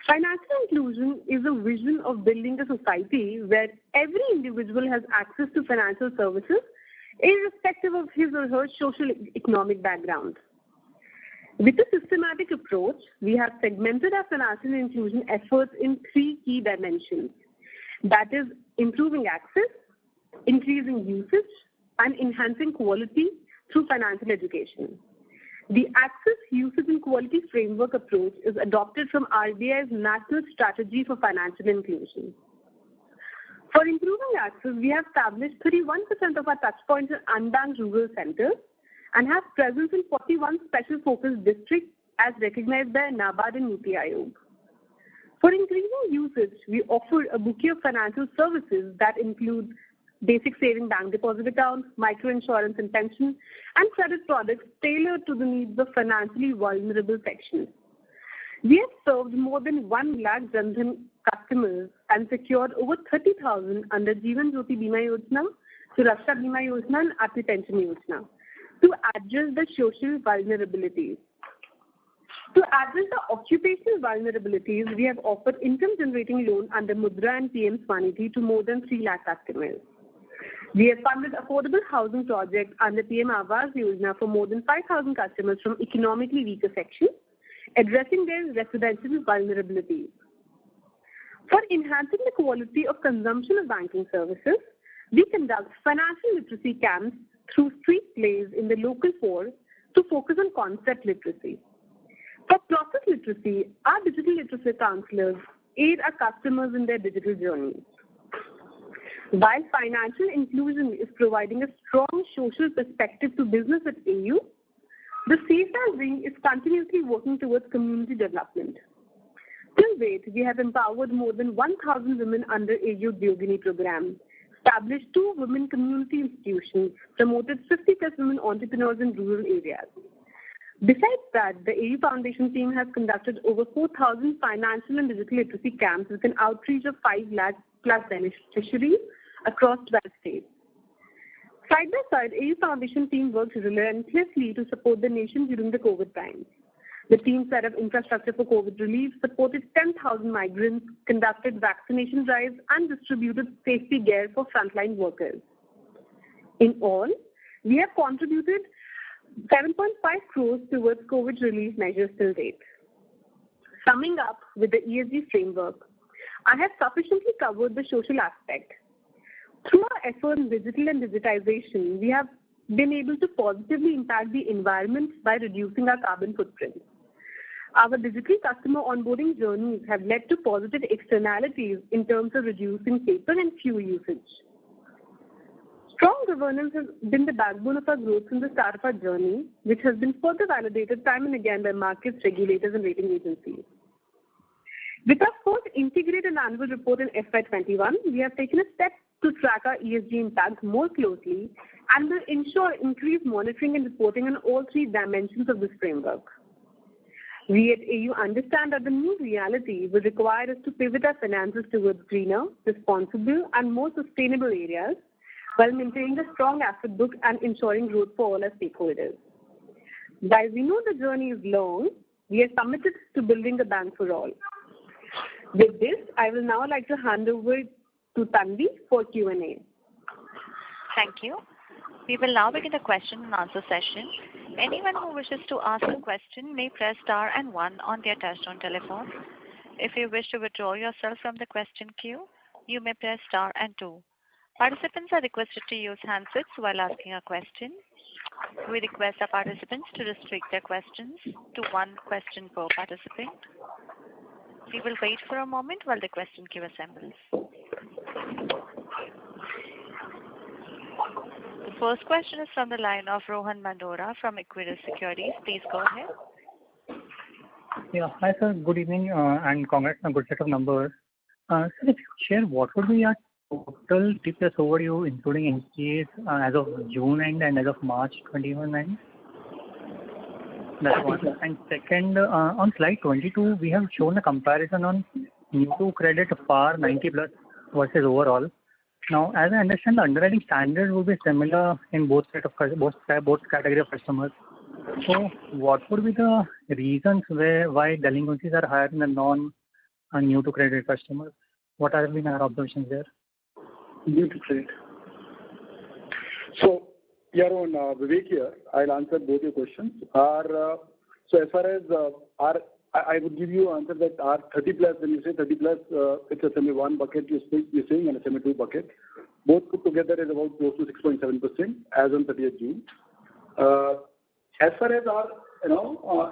financial inclusion is a vision of building a society where every individual has access to financial services, irrespective of his or her social economic background. With a systematic approach, we have segmented our financial inclusion efforts in 3 key dimensions. That is, improving access, increasing usage, and enhancing quality through financial education. The Access, Usage and Quality Framework approach is adopted from RBI's National Strategy for Financial Inclusion. For improving access, we have established 31% of our touchpoints in unbanked rural centers and have presence in 41 special focus districts as recognized by NABARD and NITI Aayog. For increasing usage, we offer a bouquet of financial services that include basic saving bank deposit accounts, microinsurance and pension, and credit products tailored to the needs of financially vulnerable sections. We have served more than 1 lakh Jan Dhan customers and secured over 30,000 under Jeevan Jyoti Bima Yojana, Suraksha Bima Yojana, and Aati Pension Yojana to address the social vulnerabilities. To address the occupational vulnerabilities, we have offered income-generating loan under Mudra and PM Swanidhi to more than 3 lakh customers. We have funded affordable housing projects under PM Awas Yojana for more than 5,000 customers from economically weaker sections, addressing their residential vulnerabilities. For enhancing the quality of consumption of banking services, we conduct financial literacy camps through street plays in the local poor to focus on concept literacy. For process literacy, our digital literacy counselors aid our customers in their digital journeys. While financial inclusion is providing a strong social perspective to business at AU, the CSR wing is continuously working towards community development. Till date, we have empowered more than 1,000 women under AU Udyogini program, established 2 women community institutions, promoted 50+ women entrepreneurs in rural areas. Besides that, the AU Foundation team has conducted over 4,000 financial and digital literacy camps with an outreach of 5 lakh+ beneficiaries across 12 states. Side by side, AU Foundation team works relentlessly to support the nation during the COVID times. The team set up infrastructure for COVID relief, supported 10,000 migrants, conducted vaccination drives, and distributed safety gear for frontline workers. In all, we have contributed 7.5 crores towards COVID relief measures till date. Summing up with the ESG framework, I have sufficiently covered the social aspect. Through our effort in digital and digitization, we have been able to positively impact the environment by reducing our carbon footprint. Our digital customer onboarding journeys have led to positive externalities in terms of reducing paper and fuel usage. Strong governance has been the backbone of our growth from the start of our journey, which has been further validated time and again by markets, regulators, and rating agencies. With our first integrated annual report in FY21, we have taken a step to track our ESG impact more closely and will ensure increased monitoring and reporting on all three dimensions of this framework. We at AU understand that the new reality will require us to pivot our finances towards greener, responsible, and more sustainable areas while maintaining a strong asset book and ensuring growth for all our stakeholders. While we know the journey is long, we are committed to building a bank for all. With this, I will now like to hand over to Tanvi for Q&A. Thank you. We will now begin the question and answer session. Anyone who wishes to ask a question may press star and 1 on their touchtone telephone. If you wish to withdraw yourself from the question queue, you may press star and 2. Participants are requested to use handsets while asking a question. We request our participants to restrict their questions to 1 question per participant. We will wait for a moment while the question queue assembles. The first question is from the line of Rohan Mandora from Equirus Securities. Please go ahead. Yeah. Hi, sir. Good evening, and congrats on a good set of numbers. Sir, if you could share what would be our total T plus overdue, including NPAs, as of June end and as of March 21 end? That's one. And second, on slide 22, we have shown a comparison on new to credit PAR 90 plus versus overall. Now, as I understand, the underwriting standard will be similar in both category of customers. So, what would be the reasons why delinquencies are higher in the new to credit customers? What have been our observations there? New to credit. So, Yaron, Vivek here. I'll answer both your questions. So as far as I would give you an answer that our 30 plus, when you say 30 plus, it's a SMA 1 bucket you're saying and a SMA 2 bucket. Both put together is about close to 6.7% as on 30th June. As far as our,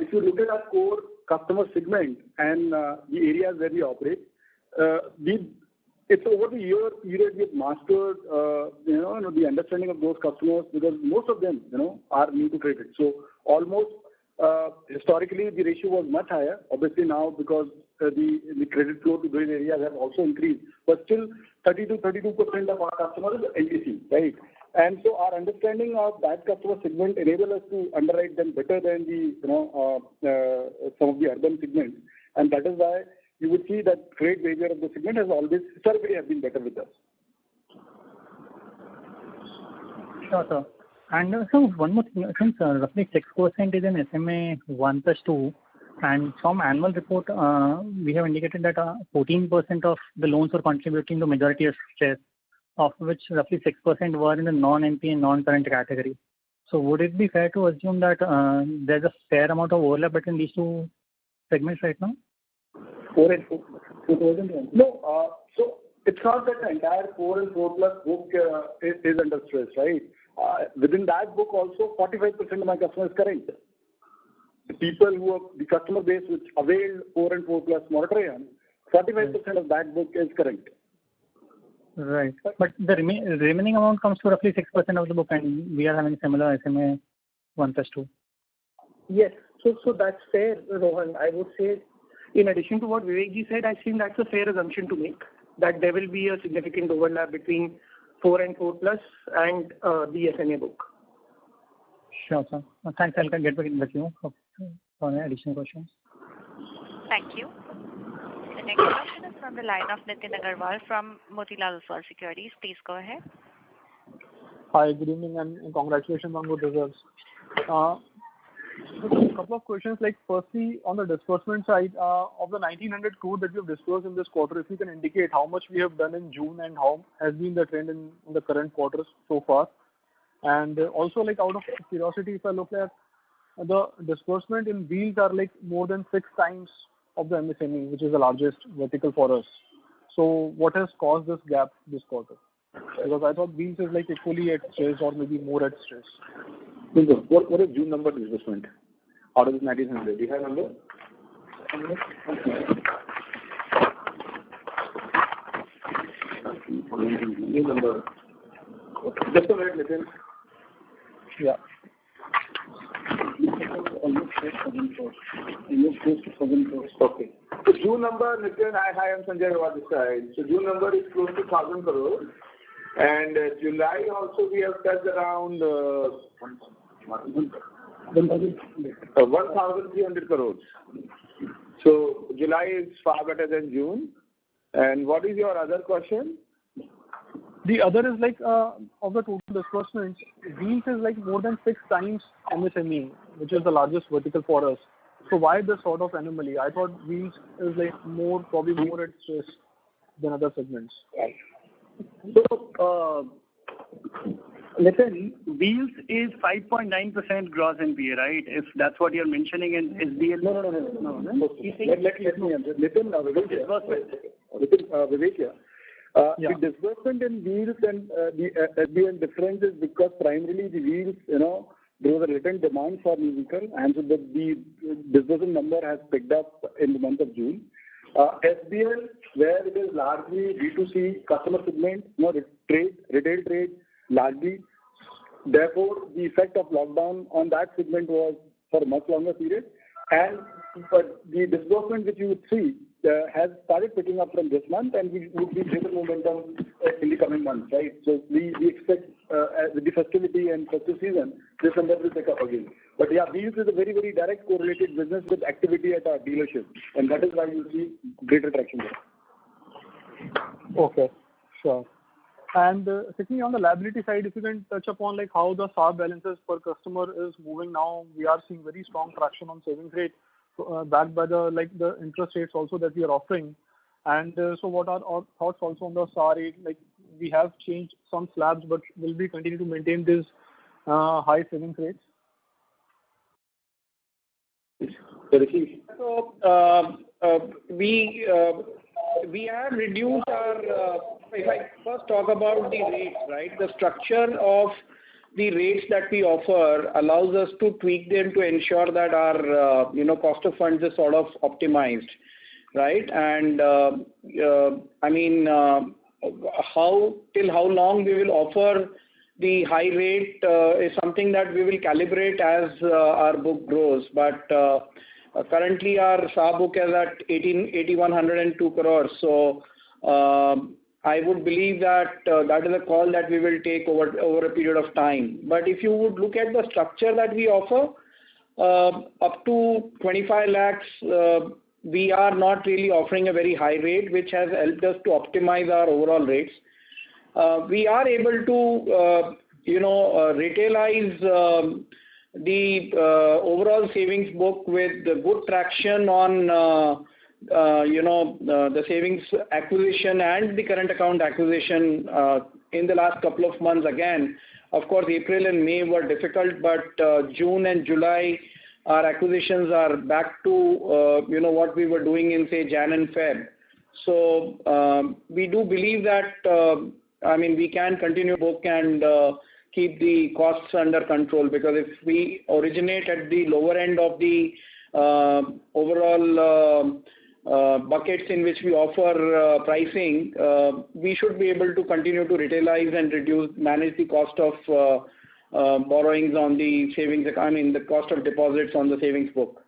if you look at our core customer segment and the areas where we operate, it's over the year period we've mastered, the understanding of those customers because most of them, are new to credit. So almost historically the ratio was much higher. Obviously now because the credit flow to those areas have also increased, but still 30 to 32% of our customers is NTC, right? And so our understanding of that customer segment enable us to underwrite them better than some of the urban segments, and that is why you would see that credit behavior of the segment has always historically have been better with us. Sure, sir. And so one more thing, since roughly 6% is in SMA 1 plus 2, and from annual report, we have indicated that 14% of the loans were contributing to majority of stress, of which roughly 6% were in the non-NP and non-current category. So would it be fair to assume that there's a fair amount of overlap between these two segments right now? 4 and 4. No, so it's not that the entire 4 and 4 plus book is under stress, right? Within that book also, 45% of my customers current. The people who are the customer base which availed 4 and 4 plus moratorium, 45% of that book is current. Right. But the remaining amount comes to roughly 6% of the book, and we are having similar SMA 1 plus 2. Yes. So that's fair, Rohan. I would say, in addition to what Vivek ji said, I think that's a fair assumption to make, that there will be a significant overlap between 4 and 4 plus and the SMA book. Sure, sir. Thanks. I'll get back in the queue for any additional questions. Thank you. The next question is from the line of Nitin Agarwal from Motilal Oswal Securities. Please go ahead. Hi, good evening, and congratulations on good results. A couple of questions. Like, firstly, on the disbursement side, of the 1,900 crore that you have disbursed in this quarter, if you can indicate how much we have done in June and how has been the trend in the current quarters so far. And also, like, out of curiosity, if I look at the disbursement in wheels are like more than 6 times of the MSME, which is the largest vertical for us. So what has caused this gap this quarter? Because I thought wheels is like equally at stress or maybe more at stress. What is June number disbursement out of this 1,900? Do you have a number? June number. Just a minute, listen. Yeah. Almost 7 crores. Almost close to 7 crores. Okay. So June number, Nitin, hi, I'm Sanjay Agarwal this side. So June number is close to 1,000 crores. And July also we have touched around 1,300 crores. So July is far better than June. And what is your other question? The other is like of the total disbursements, wheels is like more than 6 times MSME, which is the largest vertical for us. So why this sort of anomaly? I thought wheels is like probably more at stress than other segments. So, listen, wheels is 5.9% gross NPA, right? If that's what you're mentioning in SBL. No. Let me answer. Nitin, Vivek here. The disbursement in wheels and the SBL difference is because primarily the wheels, there was a latent demand for new vehicle, and so the disbursement number has picked up in the month of June. SBL, where it is largely B2C customer segment, retail trade, largely. Therefore, the effect of lockdown on that segment was for a much longer period. And but the disbursement which you would see has started picking up from this month, and we would be greater momentum in the coming months, right? So we expect with the festivity and festive season, this number will pick up again. But yeah, wheels is a very, very direct correlated business with activity at our dealership, and that is why you see greater traction there. Okay, sure. And secondly, on the liability side, if you can touch upon like how the SA balances per customer is moving now. We are seeing very strong traction on savings rate, backed by the interest rates also that we are offering. And so what are our thoughts also on the SA rate? Like, we have changed some slabs, but will we continue to maintain this high savings rates? So we have reduced our. If I first talk about the rates, right? The structure of the rates that we offer allows us to tweak them to ensure that our cost of funds is sort of optimized, right? And I mean, till how long we will offer the high rate is something that we will calibrate as our book grows. But currently our SA book is at 8,102 crores. So I would believe that that is a call that we will take over a period of time. But if you would look at the structure that we offer, up to 25 lakhs, we are not really offering a very high rate, which has helped us to optimize our overall rates. We are able to, retailize the overall savings book with good traction on the savings acquisition and the current account acquisition in the last couple of months again. Of course, April and May were difficult, but June and July, our acquisitions are back to what we were doing in, say, Jan and Feb. So we do believe that we can continue book and keep the costs under control, because if we originate at the lower end of the overall buckets in which we offer pricing, we should be able to continue to retailize and manage the cost of borrowings on the savings, the cost of deposits on the savings book.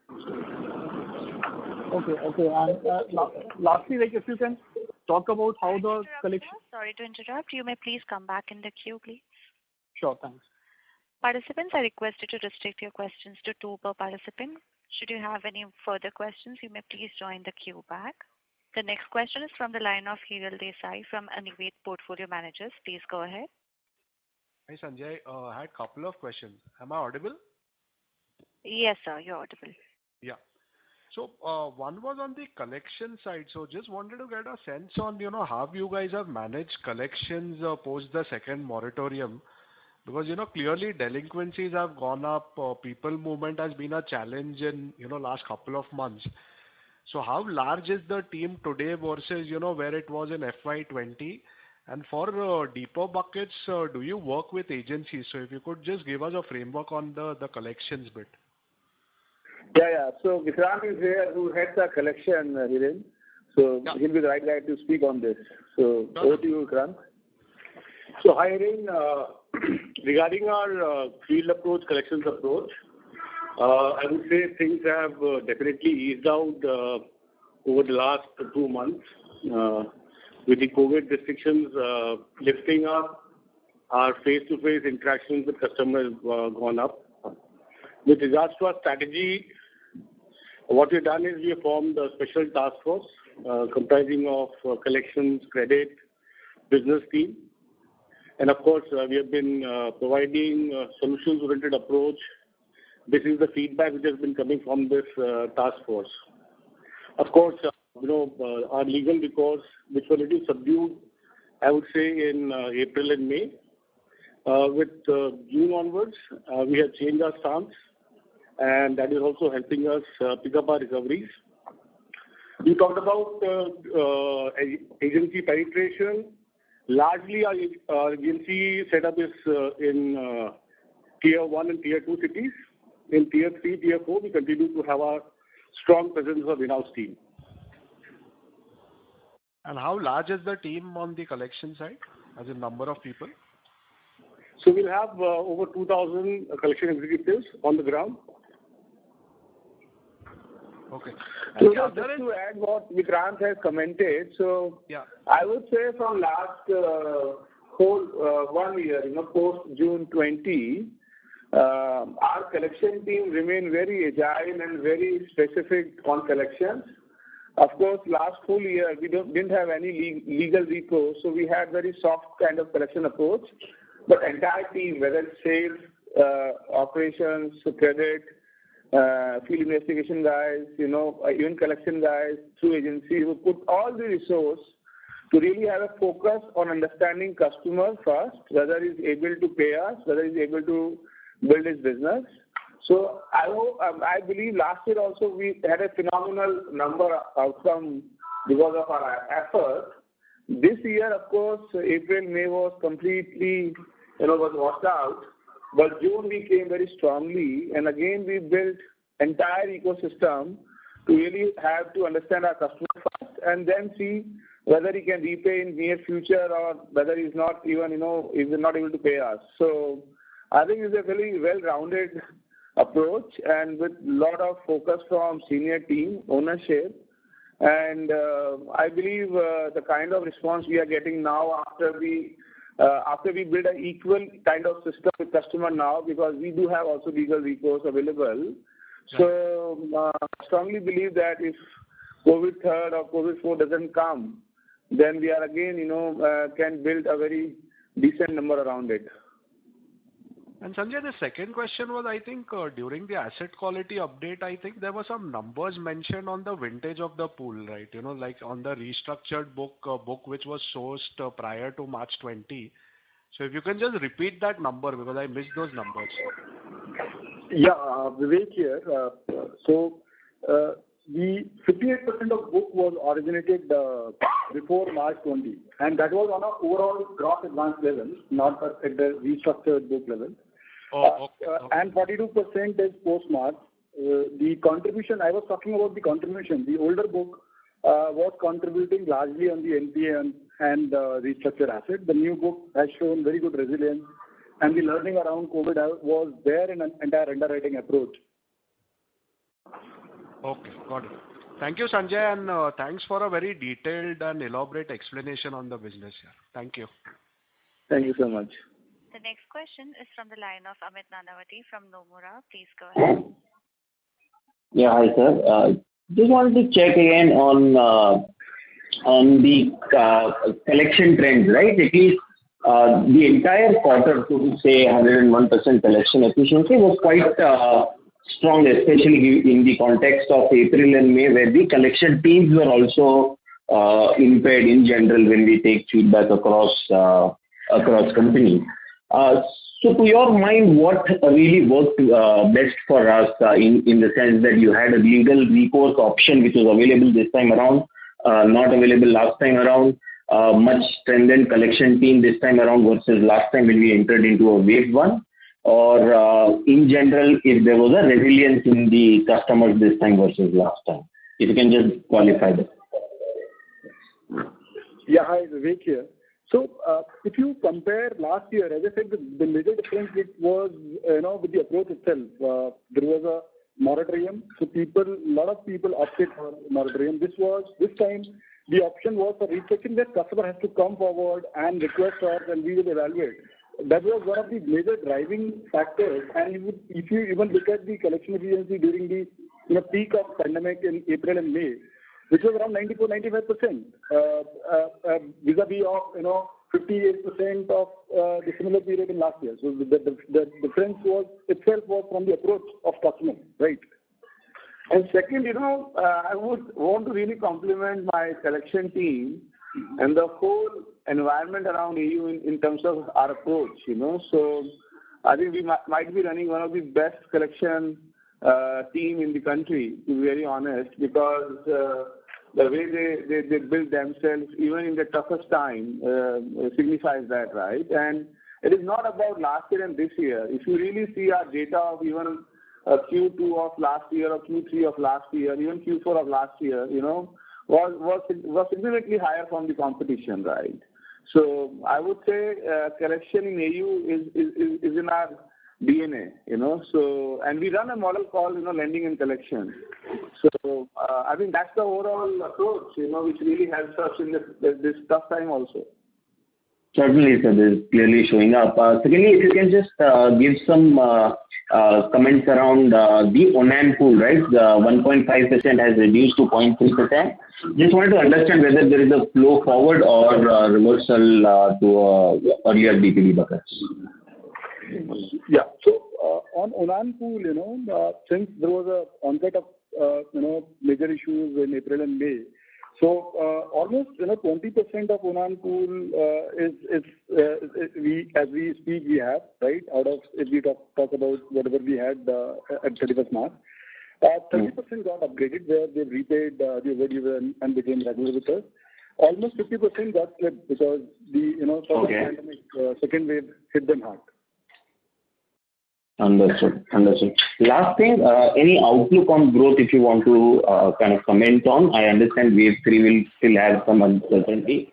Okay. And lastly, like if you can talk about how the collection. Sorry to interrupt. You may please come back in the queue, please. Sure, thanks. Participants are requested to restrict your questions to 2 per participant. Should you have any further questions, you may please join the queue back. The next question is from the line of Hiral Desai from Anived Portfolio Managers. Please go ahead. Hi, Sanjay. I had a couple of questions. Am I audible? Yes, sir, you're audible. Yeah. So one was on the collection side. So just wanted to get a sense on, how you guys have managed collections post the second moratorium. Because, clearly delinquencies have gone up. People movement has been a challenge in, last couple of months. So how large is the team today versus, where it was in FY20? And for deeper buckets, do you work with agencies? So if you could just give us a framework on the collections bit. Yeah. So Vikrant is here who heads our collection, Hiren. So he'll be the right guy to speak on this. So over to you, Vikrant. So hi, Hiren. Regarding our field approach, collections approach, I would say things have definitely eased out over the last 2 months. With the COVID restrictions lifting up, our face-to-face interactions with customers gone up. With regards to our strategy, what we've done is we have formed a special task force comprising of collections, credit, business team. And of course, we have been providing a solutions-oriented approach. This is the feedback which has been coming from this task force. Of course, our legal recourse, which were a little subdued, I would say in April and May. With June onwards, we have changed our stance, and that is also helping us pick up our recoveries. You talked about agency penetration. Largely, our agency setup is in Tier 1 and Tier 2 cities. In Tier 3, Tier 4, we continue to have our strong presence of in-house team. And how large is the team on the collection side, as in number of people? So we'll have over 2,000 collection executives on the ground. Okay. So just to add what Vikrant has commented, so I would say from last whole 1 year, post June 20, our collection team remained very agile and very specific on collections. Of course, last full year, we didn't have any legal recourse, so we had very soft kind of collection approach. But entire team, whether it's sales, operations, credit, field investigation guys, even collection guys, through agency, we put all the resource to really have a focus on understanding customer first, whether he's able to pay us, whether he's able to build his business. So I believe last year also we had a phenomenal number outcome because of our effort. This year, of course, April, May was completely, was washed out. But June we came very strongly, and again we built entire ecosystem to really have to understand our customer first, and then see whether he can repay in near future or whether he's not even, he's not able to pay us. So I think it's a very well-rounded approach and with a lot of focus from senior team ownership. And I believe the kind of response we are getting now after we build an equal kind of system with customer now, because we do have also legal recourse available. So I strongly believe that if COVID third or COVID fourth doesn't come, then we are again, can build a very decent number around it. And Sanjay, the second question was, I think during the asset quality update, I think there were some numbers mentioned on the vintage of the pool, right? Like on the restructured book which was sourced prior to March 20. So if you can just repeat that number, because I missed those numbers. Yeah, Vivek here. So the 58% of book was originated before March 20, and that was on an overall gross advance level, not at the restructured book level. And 42% is post-March. The contribution, I was talking about the contribution. The older book was contributing largely on the NPA and restructured asset. The new book has shown very good resilience, and the learning around COVID was there in an entire underwriting approach. Okay, got it. Thank you, Sanjay, and thanks for a very detailed and elaborate explanation on the business here. Thank you. Thank you so much. The next question is from the line of Amit Nanavati from Nomura. Please go ahead. Yeah, hi sir. Just wanted to check again on the collection trends, right? At least the entire quarter, to say 101% collection efficiency was quite strong, especially in the context of April and May, where the collection teams were also impaired in general when we take feedback across company. So to your mind, what really worked best for us in the sense that you had a legal recourse option which was available this time around, not available last time around, much strengthened collection team this time around versus last time when we entered into a wave one, or in general, if there was a resilience in the customers this time versus last time? If you can just qualify that. Yeah, hi, Vivek here. So if you compare last year, as I said, the major difference it was, with the approach itself. There was a moratorium, so a lot of people opted for moratorium. This time the option was for restructuring that customer has to come forward and request us, and we will evaluate. That was one of the major driving factors. And if you even look at the collection efficiency during the peak of pandemic in April and May, which was around 94-95%, vis-a-vis of 58% of the similar period in last year. So the difference was from the approach of customer, right? And second, I would want to really compliment my collection team and the whole environment around AU in terms of our approach. So I think we might be running one of the best collection team in the country, to be very honest, because the way they build themselves, even in the toughest time, signifies that, right? And it is not about last year and this year. If you really see our data of even Q2 of last year or Q3 of last year, even Q4 of last year, was significantly higher from the competition, right? So I would say collection in AU is in our DNA, So, and we run a model called, lending and collection. So I think that's the overall approach, which really helps us in this tough time also. Certainly, sir, this is clearly showing up. Secondly, if you can just give some comments around the Onan pool, right? The 1.5% has reduced to 0.3%. Just wanted to understand whether there is a flow forward or reversal to earlier DPD buckets. Yeah. So on Onan pool, since there was a onset of major issues in April and May, so almost 20% of Onan pool is as we speak we have, right, out of, if we talk about whatever we had at 31st March. 30% got upgraded where they repaid the overdue and became regular with us. Almost 50% got slipped because the pandemic second wave hit them hard. Understood. Last thing, any outlook on growth if you want to kind of comment on? I understand wave 3 will still have some uncertainty,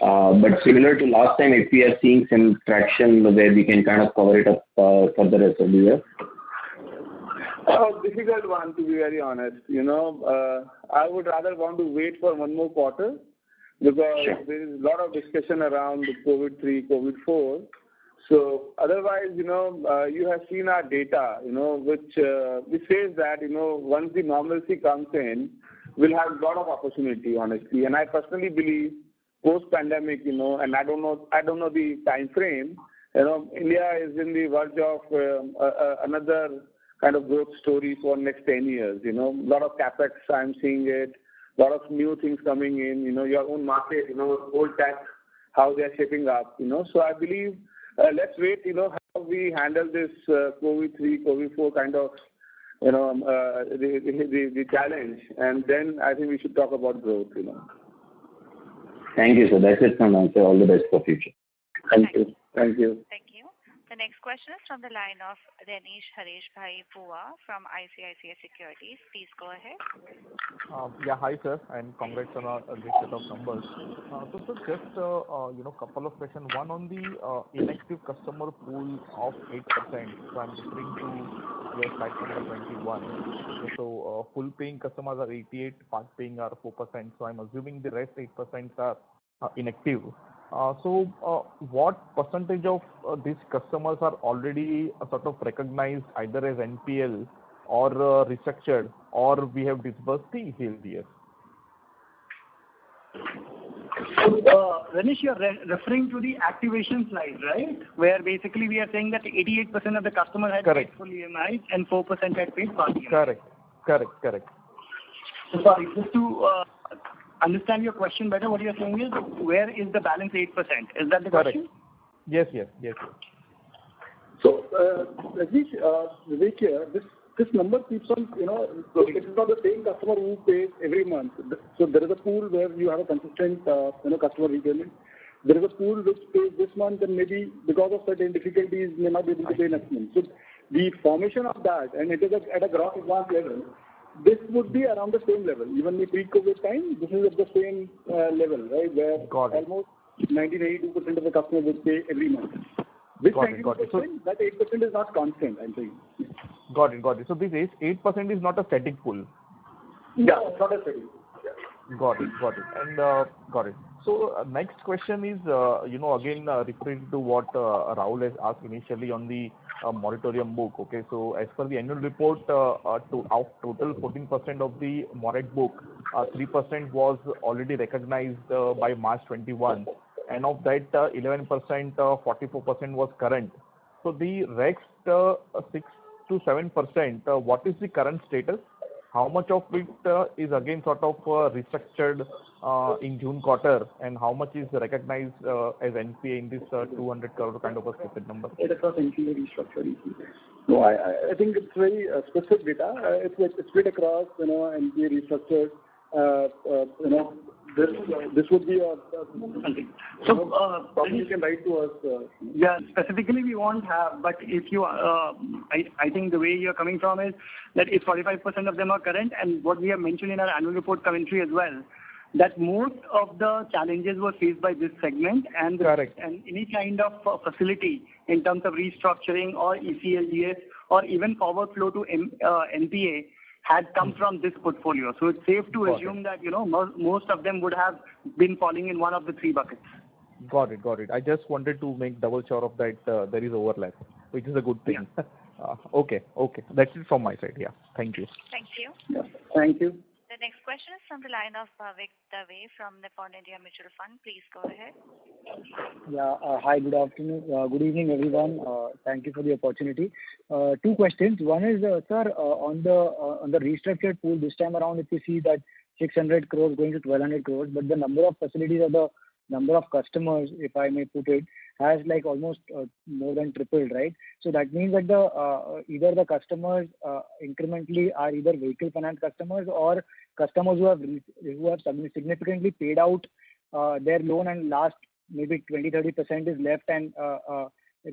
but similar to last time, if we are seeing some traction where we can kind of cover it up for the rest of the year. Difficult one, to be very honest. I would rather want to wait for one more quarter because there is a lot of discussion around COVID 3, COVID 4. So otherwise, you have seen our data, which says that, once the normalcy comes in, we'll have a lot of opportunity, honestly. And I personally believe post-pandemic, and I don't know the time frame, India is in the verge of another kind of growth story for next 10 years. A lot of capex, I'm seeing it, a lot of new things coming in, your own market, old tech, how they're shaping up, So I believe let's wait, how we handle this COVID 3, COVID 4 kind of, the challenge, and then I think we should talk about growth, Thank you, sir. That's it from my side. All the best for future. Thank you. Thank you. The next question is from the line of Renish Haresh Bhai Pua from ICICI Securities. Please go ahead. Hi sir, and congrats on a great set of numbers. So sir, just couple of questions. One on the inactive customer pool of 8%. So I'm referring to your slide number 21. So full paying customers are 88, part paying are 4%. So I'm assuming the rest 8% are inactive. So what percentage of these customers are already sort of recognized either as NPL or restructured, or we have disbursed the ECLGS? Renish, you're referring to the activation slide, right? Where basically we are saying that 88% of the customers had paid full EMIs and 4% had paid part EMIs. Correct. So sorry, just to understand your question better, what you're saying is, where is the balance 8%? Is that the question? Yes. So, Renish, Vivek here, this number keeps on, it is not the same customer who pays every month. So there is a pool where you have a consistent, customer repayment. There is a pool which pays this month and maybe because of certain difficulties may not be able to pay next month. So the formation of that, and it is at a gross advance level, this would be around the same level. Even in pre-COVID time, this is at the same level, right? Where almost 90-92% of the customers would pay every month. Which 92%, so that 8% is not constant, I'm saying. Got it. So this 8% is not a static pool. Yeah, it's not a static pool. Yeah. Got it. And got it. So next question is, again referring to what Rahul has asked initially on the moratorium book. Okay, so as per the annual report, of total 14% of the morat book, 3% was already recognized by March 21, and of that 11%, 44% was current. So the rest 6 to 7%, what is the current status? How much of it is again sort of restructured in June quarter, and how much is recognized as NPA in this 200 crore kind of a specific number? It across NPA restructured. No, I think it's very specific data. It's split across, NPA restructured. This would be something. So probably you can write to us. Yeah, specifically we won't have, but if you, I think the way you're coming from is that if 45% of them are current, and what we have mentioned in our annual report commentary as well, that most of the challenges were faced by this segment, and any kind of facility in terms of restructuring or ECLGS or even forward flow to NPA had come from this portfolio. So it's safe to assume that, most of them would have been falling in one of the three buckets. Got it. I just wanted to make double sure of that there is overlap, which is a good thing. Yeah. Okay. That's it from my side. Yeah. Thank you. Thank you. Yeah. Thank you. The next question is from the line of Bhavik Dave from Nippon India Mutual Fund. Please go ahead. Yeah. Hi, good afternoon. Good evening, everyone. Thank you for the opportunity. Two questions. One is, sir, on the restructured pool this time around, if you see that 600 crores going to 1200 crores, but the number of facilities or the number of customers, if I may put it, has like almost more than tripled, right? So that means that either the customers incrementally are either vehicle finance customers or customers who have significantly paid out their loan, and last maybe 20-30% is left, and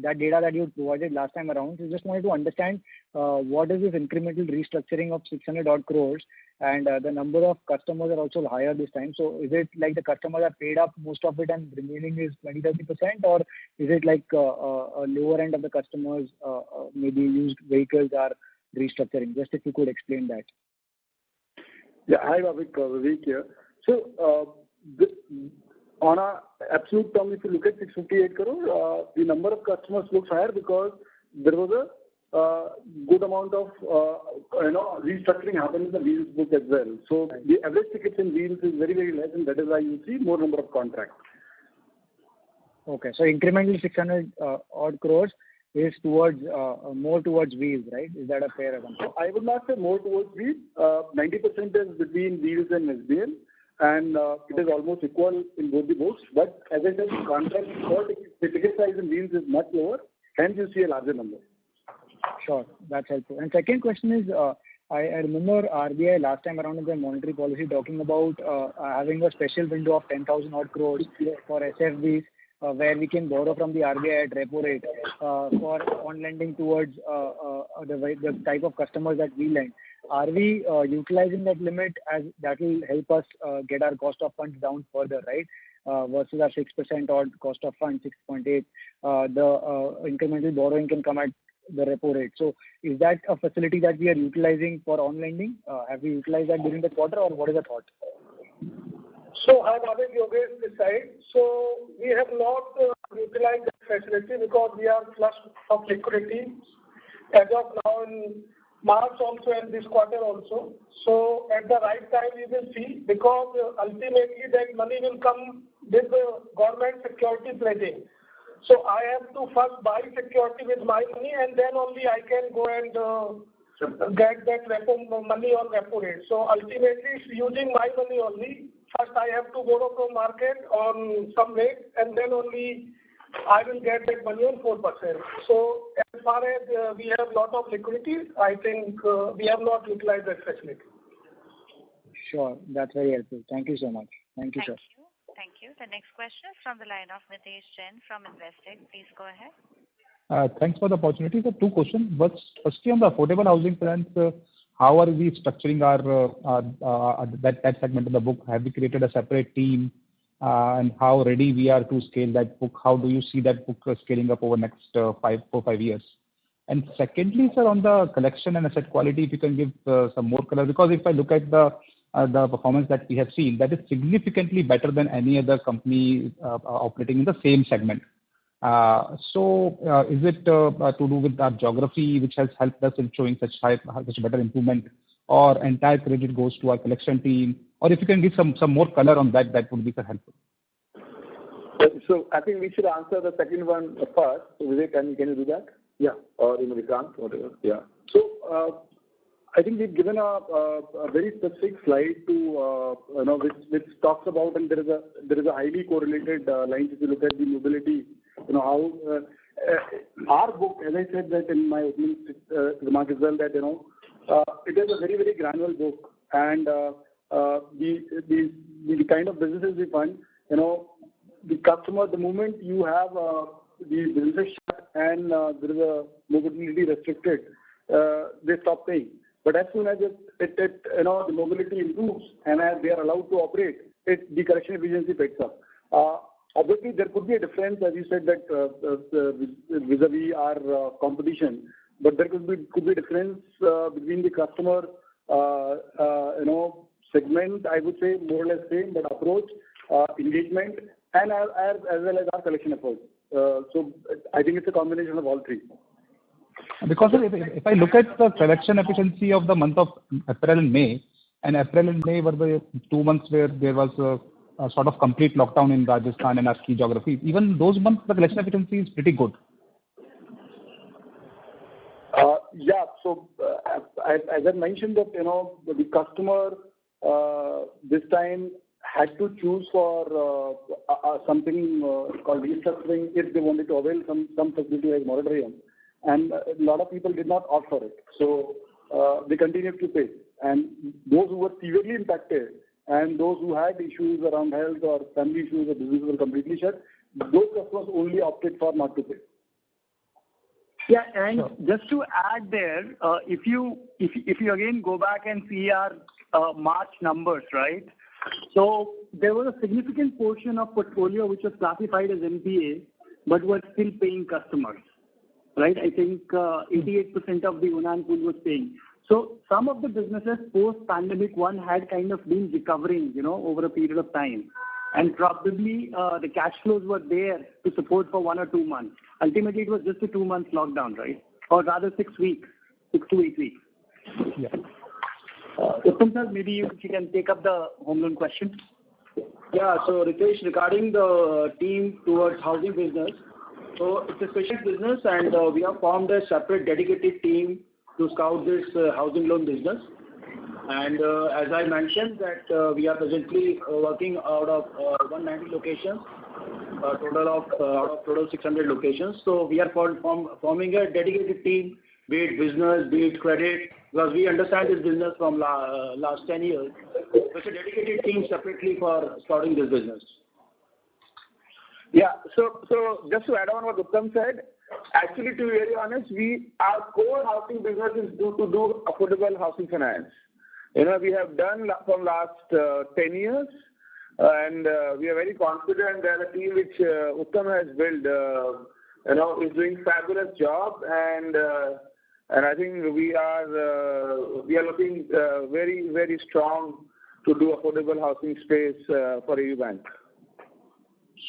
that data that you provided last time around. So just wanted to understand what is this incremental restructuring of 600 odd crores, and the number of customers are also higher this time. So is it like the customers have paid up most of it and remaining is 20-30%, or is it like a lower end of the customers, maybe used vehicles are restructuring? Just if you could explain that. Yeah, hi Vivek here. So on a absolute term, if you look at 658 crore, the number of customers looks higher because there was a good amount of restructuring happened in the wheels book as well. So the average tickets in wheels is very, very less, and that is why you see more number of contracts. Okay, so incrementally 600 odd crores is towards more towards wheels, right? Is that a fair assumption? I would not say more towards wheels. 90% is between wheels and SBL, and it is almost equal in both the books. But as I said, the contract the ticket size in wheels is much lower, hence you see a larger number. Sure, that's helpful. And second question is, I remember RBI last time around in their monetary policy talking about having a special window of 10,000 odd crores for SFBs, where we can borrow from the RBI at repo rate for on lending towards the type of customers that we lend. Are we utilizing that limit, as that will help us get our cost of funds down further, right? Versus our 6% odd cost of funds, 6.8, the incremental borrowing can come at the repo rate. So is that a facility that we are utilizing for on lending? Have we utilized that during the quarter, or what is the thought? So I'm Abhay Yogesh this side. So we have not utilized that facility because we are flush of liquidity as of now in March also and this quarter also. So at the right time we will see, because ultimately that money will come with the government security pledging. So I have to first buy security with my money, and then only I can go and get that money on repo rate. So ultimately, it's using my money only. First, I have to borrow from market on some rate, and then only I will get that money on 4%. So as far as we have lot of liquidity, I think we have not utilized that facility. Sure. That's very helpful. Thank you so much. Thank you, sir. Thank you. The next question is from the line of Nitesh Jain from Investec. Please go ahead. Thanks for the opportunity. So two questions. Firstly, on the affordable housing plans, how are we structuring that segment of the book? Have we created a separate team? And how ready we are to scale that book? How do you see that book scaling up over the next 4 or 5 years? And secondly, sir, on the collection and asset quality, if you can give some more color, because if I look at the performance that we have seen, that is significantly better than any other company operating in the same segment. So is it to do with our geography, which has helped us in showing such better improvement, or entire credit goes to our collection team? Or if you can give some more color on that, that would be helpful. So I think we should answer the second one first. So Vivek, can you do that? Yeah. Or Vikrant, whatever. Yeah. So I think we've given a very specific slide to which talks about, and there is a highly correlated line if you look at the mobility. How our book, as I said that in my opening remark as well, that it is a very, very granular book, and the kind of businesses we fund, the customer, the moment you have the business shut and there is a mobility restricted, they stop paying. But as soon as the mobility improves and as they are allowed to operate, the collection efficiency picks up. Obviously, there could be a difference, as you said, that vis-a-vis our competition, but there could be a difference between the customer, segment, I would say, more or less same, but approach, engagement, and as well as our collection efforts. So I think it's a combination of all three. Because if I look at the collection efficiency of the month of April and May, and April and May were the 2 months where there was a sort of complete lockdown in Rajasthan and our key geographies. Even those months, the collection efficiency is pretty good. Yeah. So as I mentioned that, the customer this time had to choose for something called restructuring if they wanted to avail some facility like moratorium. And a lot of people did not opt for it. So they continued to pay. And those who were severely impacted and those who had issues around health or family issues or businesses were completely shut, those customers only opted for not to pay. Yeah, and just to add there, if you again go back and see our March numbers, right? So there was a significant portion of portfolio which was classified as NPA, but were still paying customers, right? I think 88% of the Unan pool was paying. So some of the businesses post-pandemic one had kind of been recovering, over a period of time. And probably the cash flows were there to support for 1 or 2 months. Ultimately, it was just a 2 months lockdown, right? Or rather 6 weeks, 6 to 8 weeks. Yeah. Uttam sir, maybe you can take up the home loan question. Yeah, so Ritesh, regarding the team towards housing business, so it's a special business and we have formed a separate dedicated team to scout this housing loan business. And as I mentioned that we are presently working out of 190 locations, out of total 600 locations. So we are forming a dedicated team, be it business, be it credit, because we understand this business from last 10 years. There's a dedicated team separately for starting this business. Yeah, so just to add on what Uttam said, actually to be very honest, our core housing business is to do affordable housing finance. We have done from last 10 years, and we are very confident that the team which Uttam has built, is doing fabulous job, and I think we are looking very, very strong to do affordable housing space for AU Bank.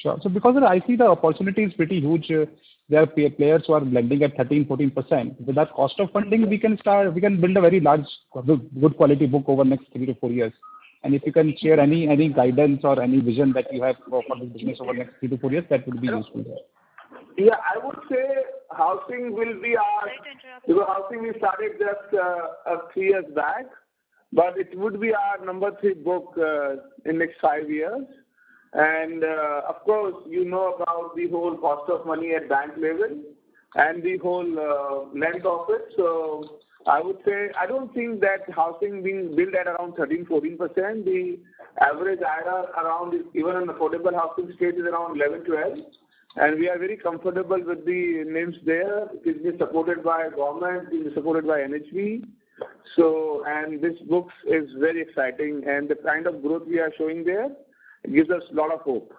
Sure. So because I see the opportunity is pretty huge. There are players who are lending at 13-14%. With that cost of funding, we can build a very large, good quality book over the next 3 to 4 years. And if you can share any guidance or any vision that you have for this business over the next 3 to 4 years, that would be useful. Yeah, I would say housing will be because housing we started just 3 years back, but it would be our number 3 book in next 5 years. And of course, you know about the whole cost of money at bank level and the whole length of it. So I would say I don't think that housing being built at around 13-14%. The average IRR around even in affordable housing stage is around 11-12. And we are very comfortable with the NIMs there. It's been supported by government, it's been supported by NHB. So, and this book is very exciting, and the kind of growth we are showing there gives us a lot of hope.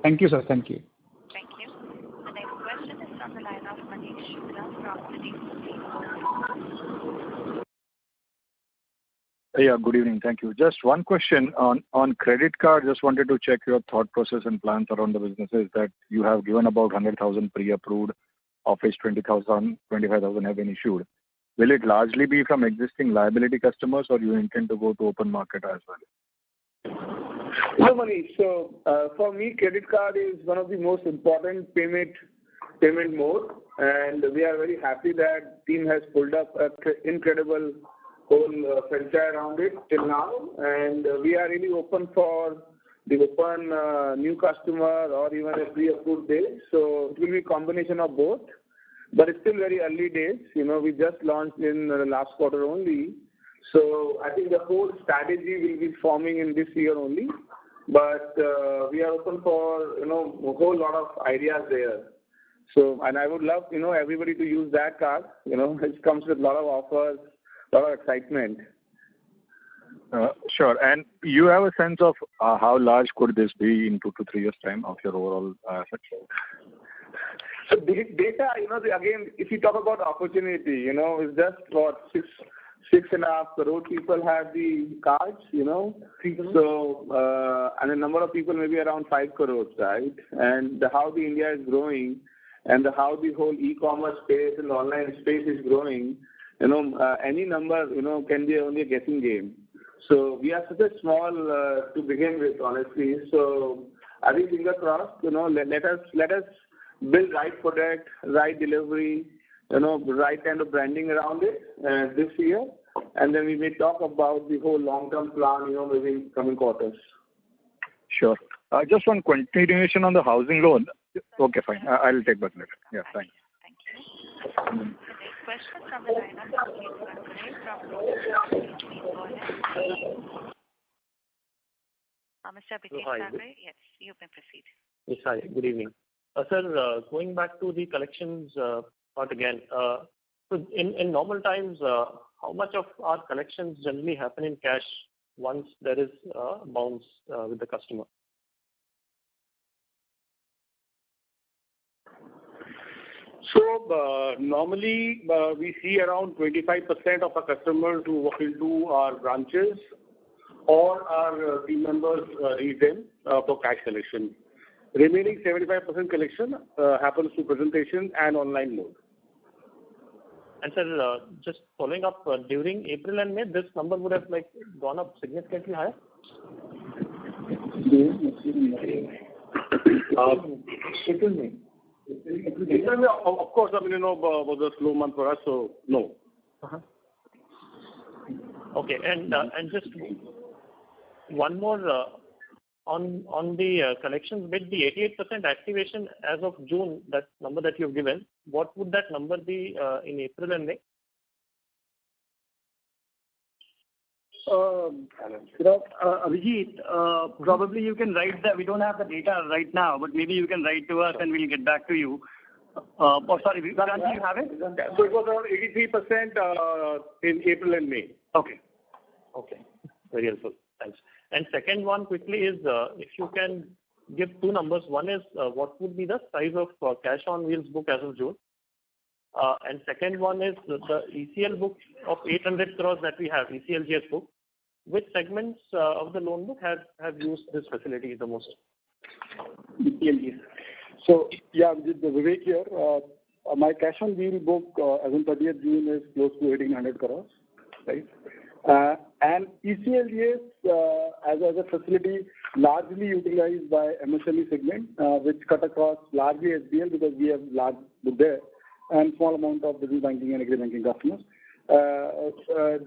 Thank you, sir. Thank you. Thank you. The next question is from the line of Manish Shukla from Citi. Yeah, good evening. Thank you. Just one question on credit card. Just wanted to check your thought process and plans around the businesses that you have given about 100,000 pre-approved, of which 20,000, 25,000 have been issued. Will it largely be from existing liability customers, or you intend to go to open market as well? No, Manish. So for me, credit card is one of the most important payment mode, and we are very happy that team has pulled up an incredible whole franchise around it till now, and we are really open for the open new customer or even a pre-approved base. So it will be a combination of both, but it's still very early days. You know, we just launched in the last quarter only. So I think the whole strategy will be forming in this year only, but we are open for, a whole lot of ideas there. So, and I would love, everybody to use that card. It comes with a lot of offers, a lot of excitement. Sure. And you have a sense of how large could this be in 2 to 3 years' time of your overall assets? So data, again, if you talk about opportunity, it's just what 6.5 crore people have the cards, So, and the number of people maybe around 5 crores, right? And how the India is growing and how the whole e-commerce space and online space is growing, any number, can be only a guessing game. So we are such a small to begin with, honestly. So I think finger crossed, let us build right product, right delivery, right kind of branding around it this year. And then we may talk about the whole long-term plan, maybe in coming quarters. Sure. Just one continuation on the housing loan. Okay, fine. I'll take that later. Yeah, thanks. Thank you. Question from the line of Mr. Abhijit Thackeray, yes, you may proceed. Yes, hi. Good evening. Sir, going back to the collections part again, so in normal times, how much of our collections generally happen in cash once there is a bounce with the customer? So normally we see around 25% of our customers who walk into our branches or our team members reach them for cash collection. Remaining 75% collection happens through presentation and online mode. And sir, just following up, during April and May, this number would have gone up significantly higher? April, May. Of course, was a slow month for us, so no. Okay, and just one more on the collections bit, the 88% activation as of June, that number that you've given, what would that number be in April and May? Abhijit, probably you can write that. We don't have the data right now, but maybe you can write to us and we'll get back to you. Sorry, Vikrant, do you have it? So it was around 83% in April and May. Okay. Okay. Very helpful. Thanks. And second one quickly is if you can give two numbers. One is what would be the size of cash on wheels book as of June? And second one is the ECL book of 800 crores that we have, ECLGS book. Which segments of the loan book have used this facility the most? ECLGS. So, yeah, Vivek here. My cash on wheel book as on 30th June is close to 1,800 crores, right? And ECLGS as a facility largely utilized by MSME segment, which cut across largely SBL because we have large book there and small amount of business banking and agri banking customers.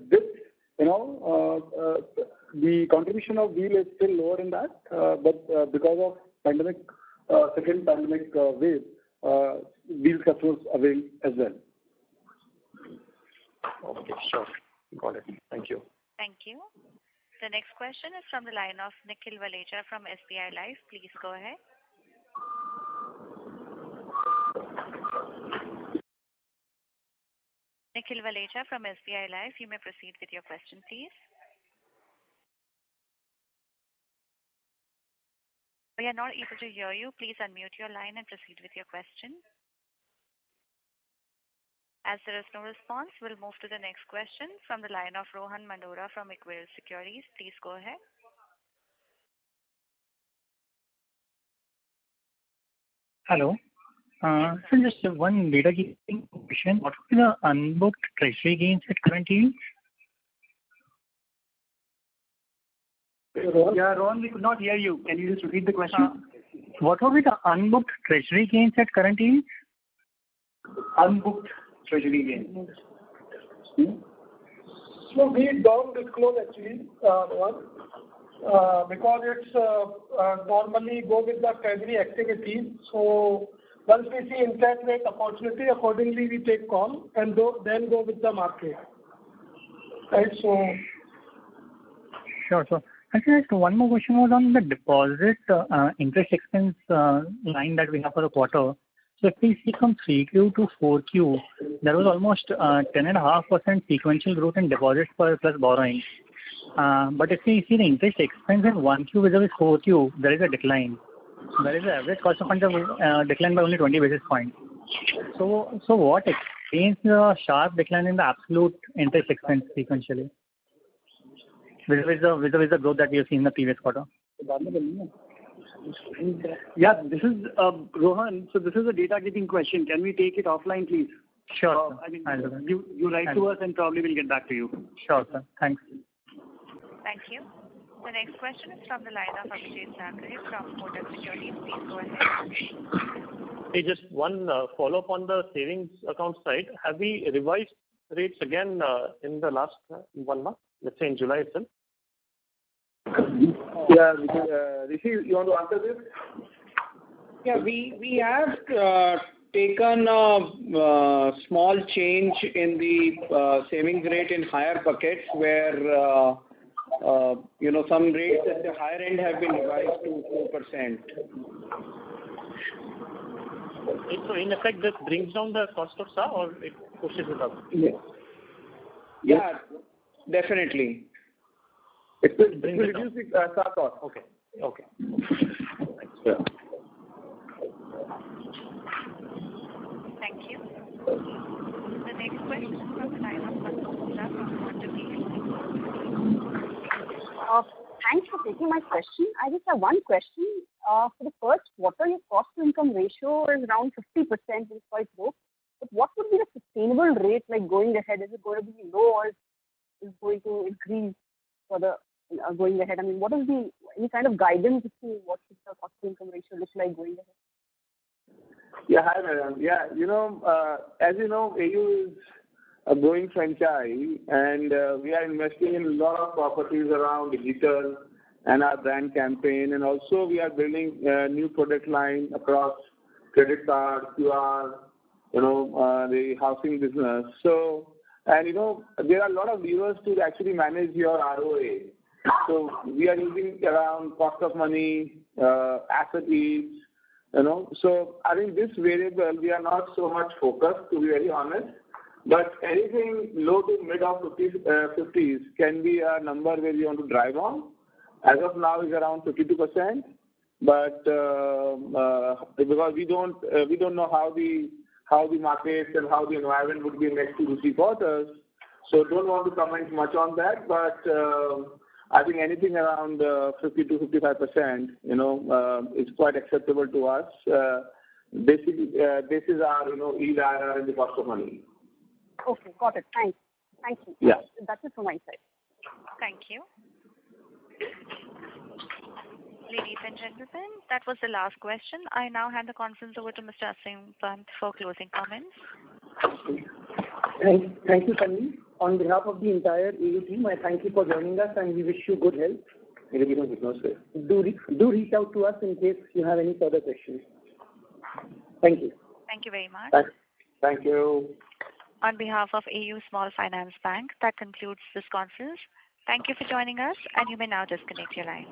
This, the contribution of wheel is still lower in that, but because of pandemic, second pandemic wave, wheel customers avail as well. Okay, sure. Got it. Thank you. Thank you. The next question is from the line of Nikhil Valecha from SBI Life. Please go ahead. Nikhil Valecha from SBI Life, you may proceed with your question, please. We are not able to hear you. Please unmute your line and proceed with your question. As there is no response, we'll move to the next question from the line of Rohan Mandora from Equirus Securities. Please go ahead. Hello. So just one data keeping question. What would be the unbooked treasury gains at current yield? Yeah, Rohan, we could not hear you. Can you just repeat the question? What would be the unbooked treasury gains at current yield? Unbooked treasury gains. So we don't disclose actually, Rohan, because it's normally go with the treasury activity. So once we see interest rate opportunity, accordingly we take call and then go with the market. Right, so. Sure, sir. Actually, just one more question was on the deposit interest expense line that we have for the quarter. So if we see from 3Q to 4Q, there was almost 10.5% sequential growth in deposits plus borrowing. But if we see the interest expense in 1Q vis-a-vis 4Q, there is a decline. There is an average cost of funds declined by only 20 basis points. So what explains the sharp decline in the absolute interest expense sequentially? Vis-a-vis the growth that we have seen in the previous quarter. Yeah, this is Rohan. So this is a data keeping question. Can we take it offline, please? Sure. I mean, you write to us and probably we'll get back to you. Sure, sir. Thanks. Thank you. The next question is from the line of Abhijit Sakhare from Kotak Securities. Please go ahead. Hey, just one follow-up on the savings account side. Have we revised rates again in the last 1 month, let's say in July itself? Yeah, Rishi, you want to answer this? Yeah, we have taken a small change in the savings rate in higher buckets where some rates at the higher end have been revised to 4%. So in effect, this brings down the cost of SA or it pushes it up? Yeah, definitely. It will reduce the SA cost. Okay. Thanks. Yeah. Thank you. The next question is from the line of Mansoor from Montepilli. Thanks for taking my question. I just have one question. For the first quarter, your cost-to-income ratio is around 50%, which is quite low. But what would be the sustainable rate like going ahead? Is it going to be low or is it going to increase for the going ahead? I mean, what is any kind of guidance as to what should the cost-to-income ratio look like going ahead? Yeah, hi, madam. Yeah, as you know, AU is a growing franchise, and we are investing in a lot of properties around digital and our brand campaign, and also we are building a new product line across credit card, QR, the housing business. So, and there are a lot of levers to actually manage your ROA. So we are using around cost of money, asset yields, So I think this variable we are not so much focused, to be very honest. But anything low to mid of 50s can be a number where we want to drive on. As of now, is around 52%. But because we don't know how the markets and how the environment would be in next 2 to 3 quarters, so don't want to comment much on that. But I think anything around 50 to 55%, is quite acceptable to us. This is our yield IRR and the cost of money. Okay, got it. Thanks. Thank you. Yeah. That's it from my side. Thank you. Ladies and gentlemen, that was the last question. I now hand the conference over to Mr. Aseem Pant for closing comments. Thank you, Tanvi. On behalf of the entire AU team, I thank you for joining us, and we wish you good health. Do reach out to us in case you have any further questions. Thank you. Thank you very much. Thank you. On behalf of AU Small Finance Bank, that concludes this conference. Thank you for joining us, and you may now disconnect your line.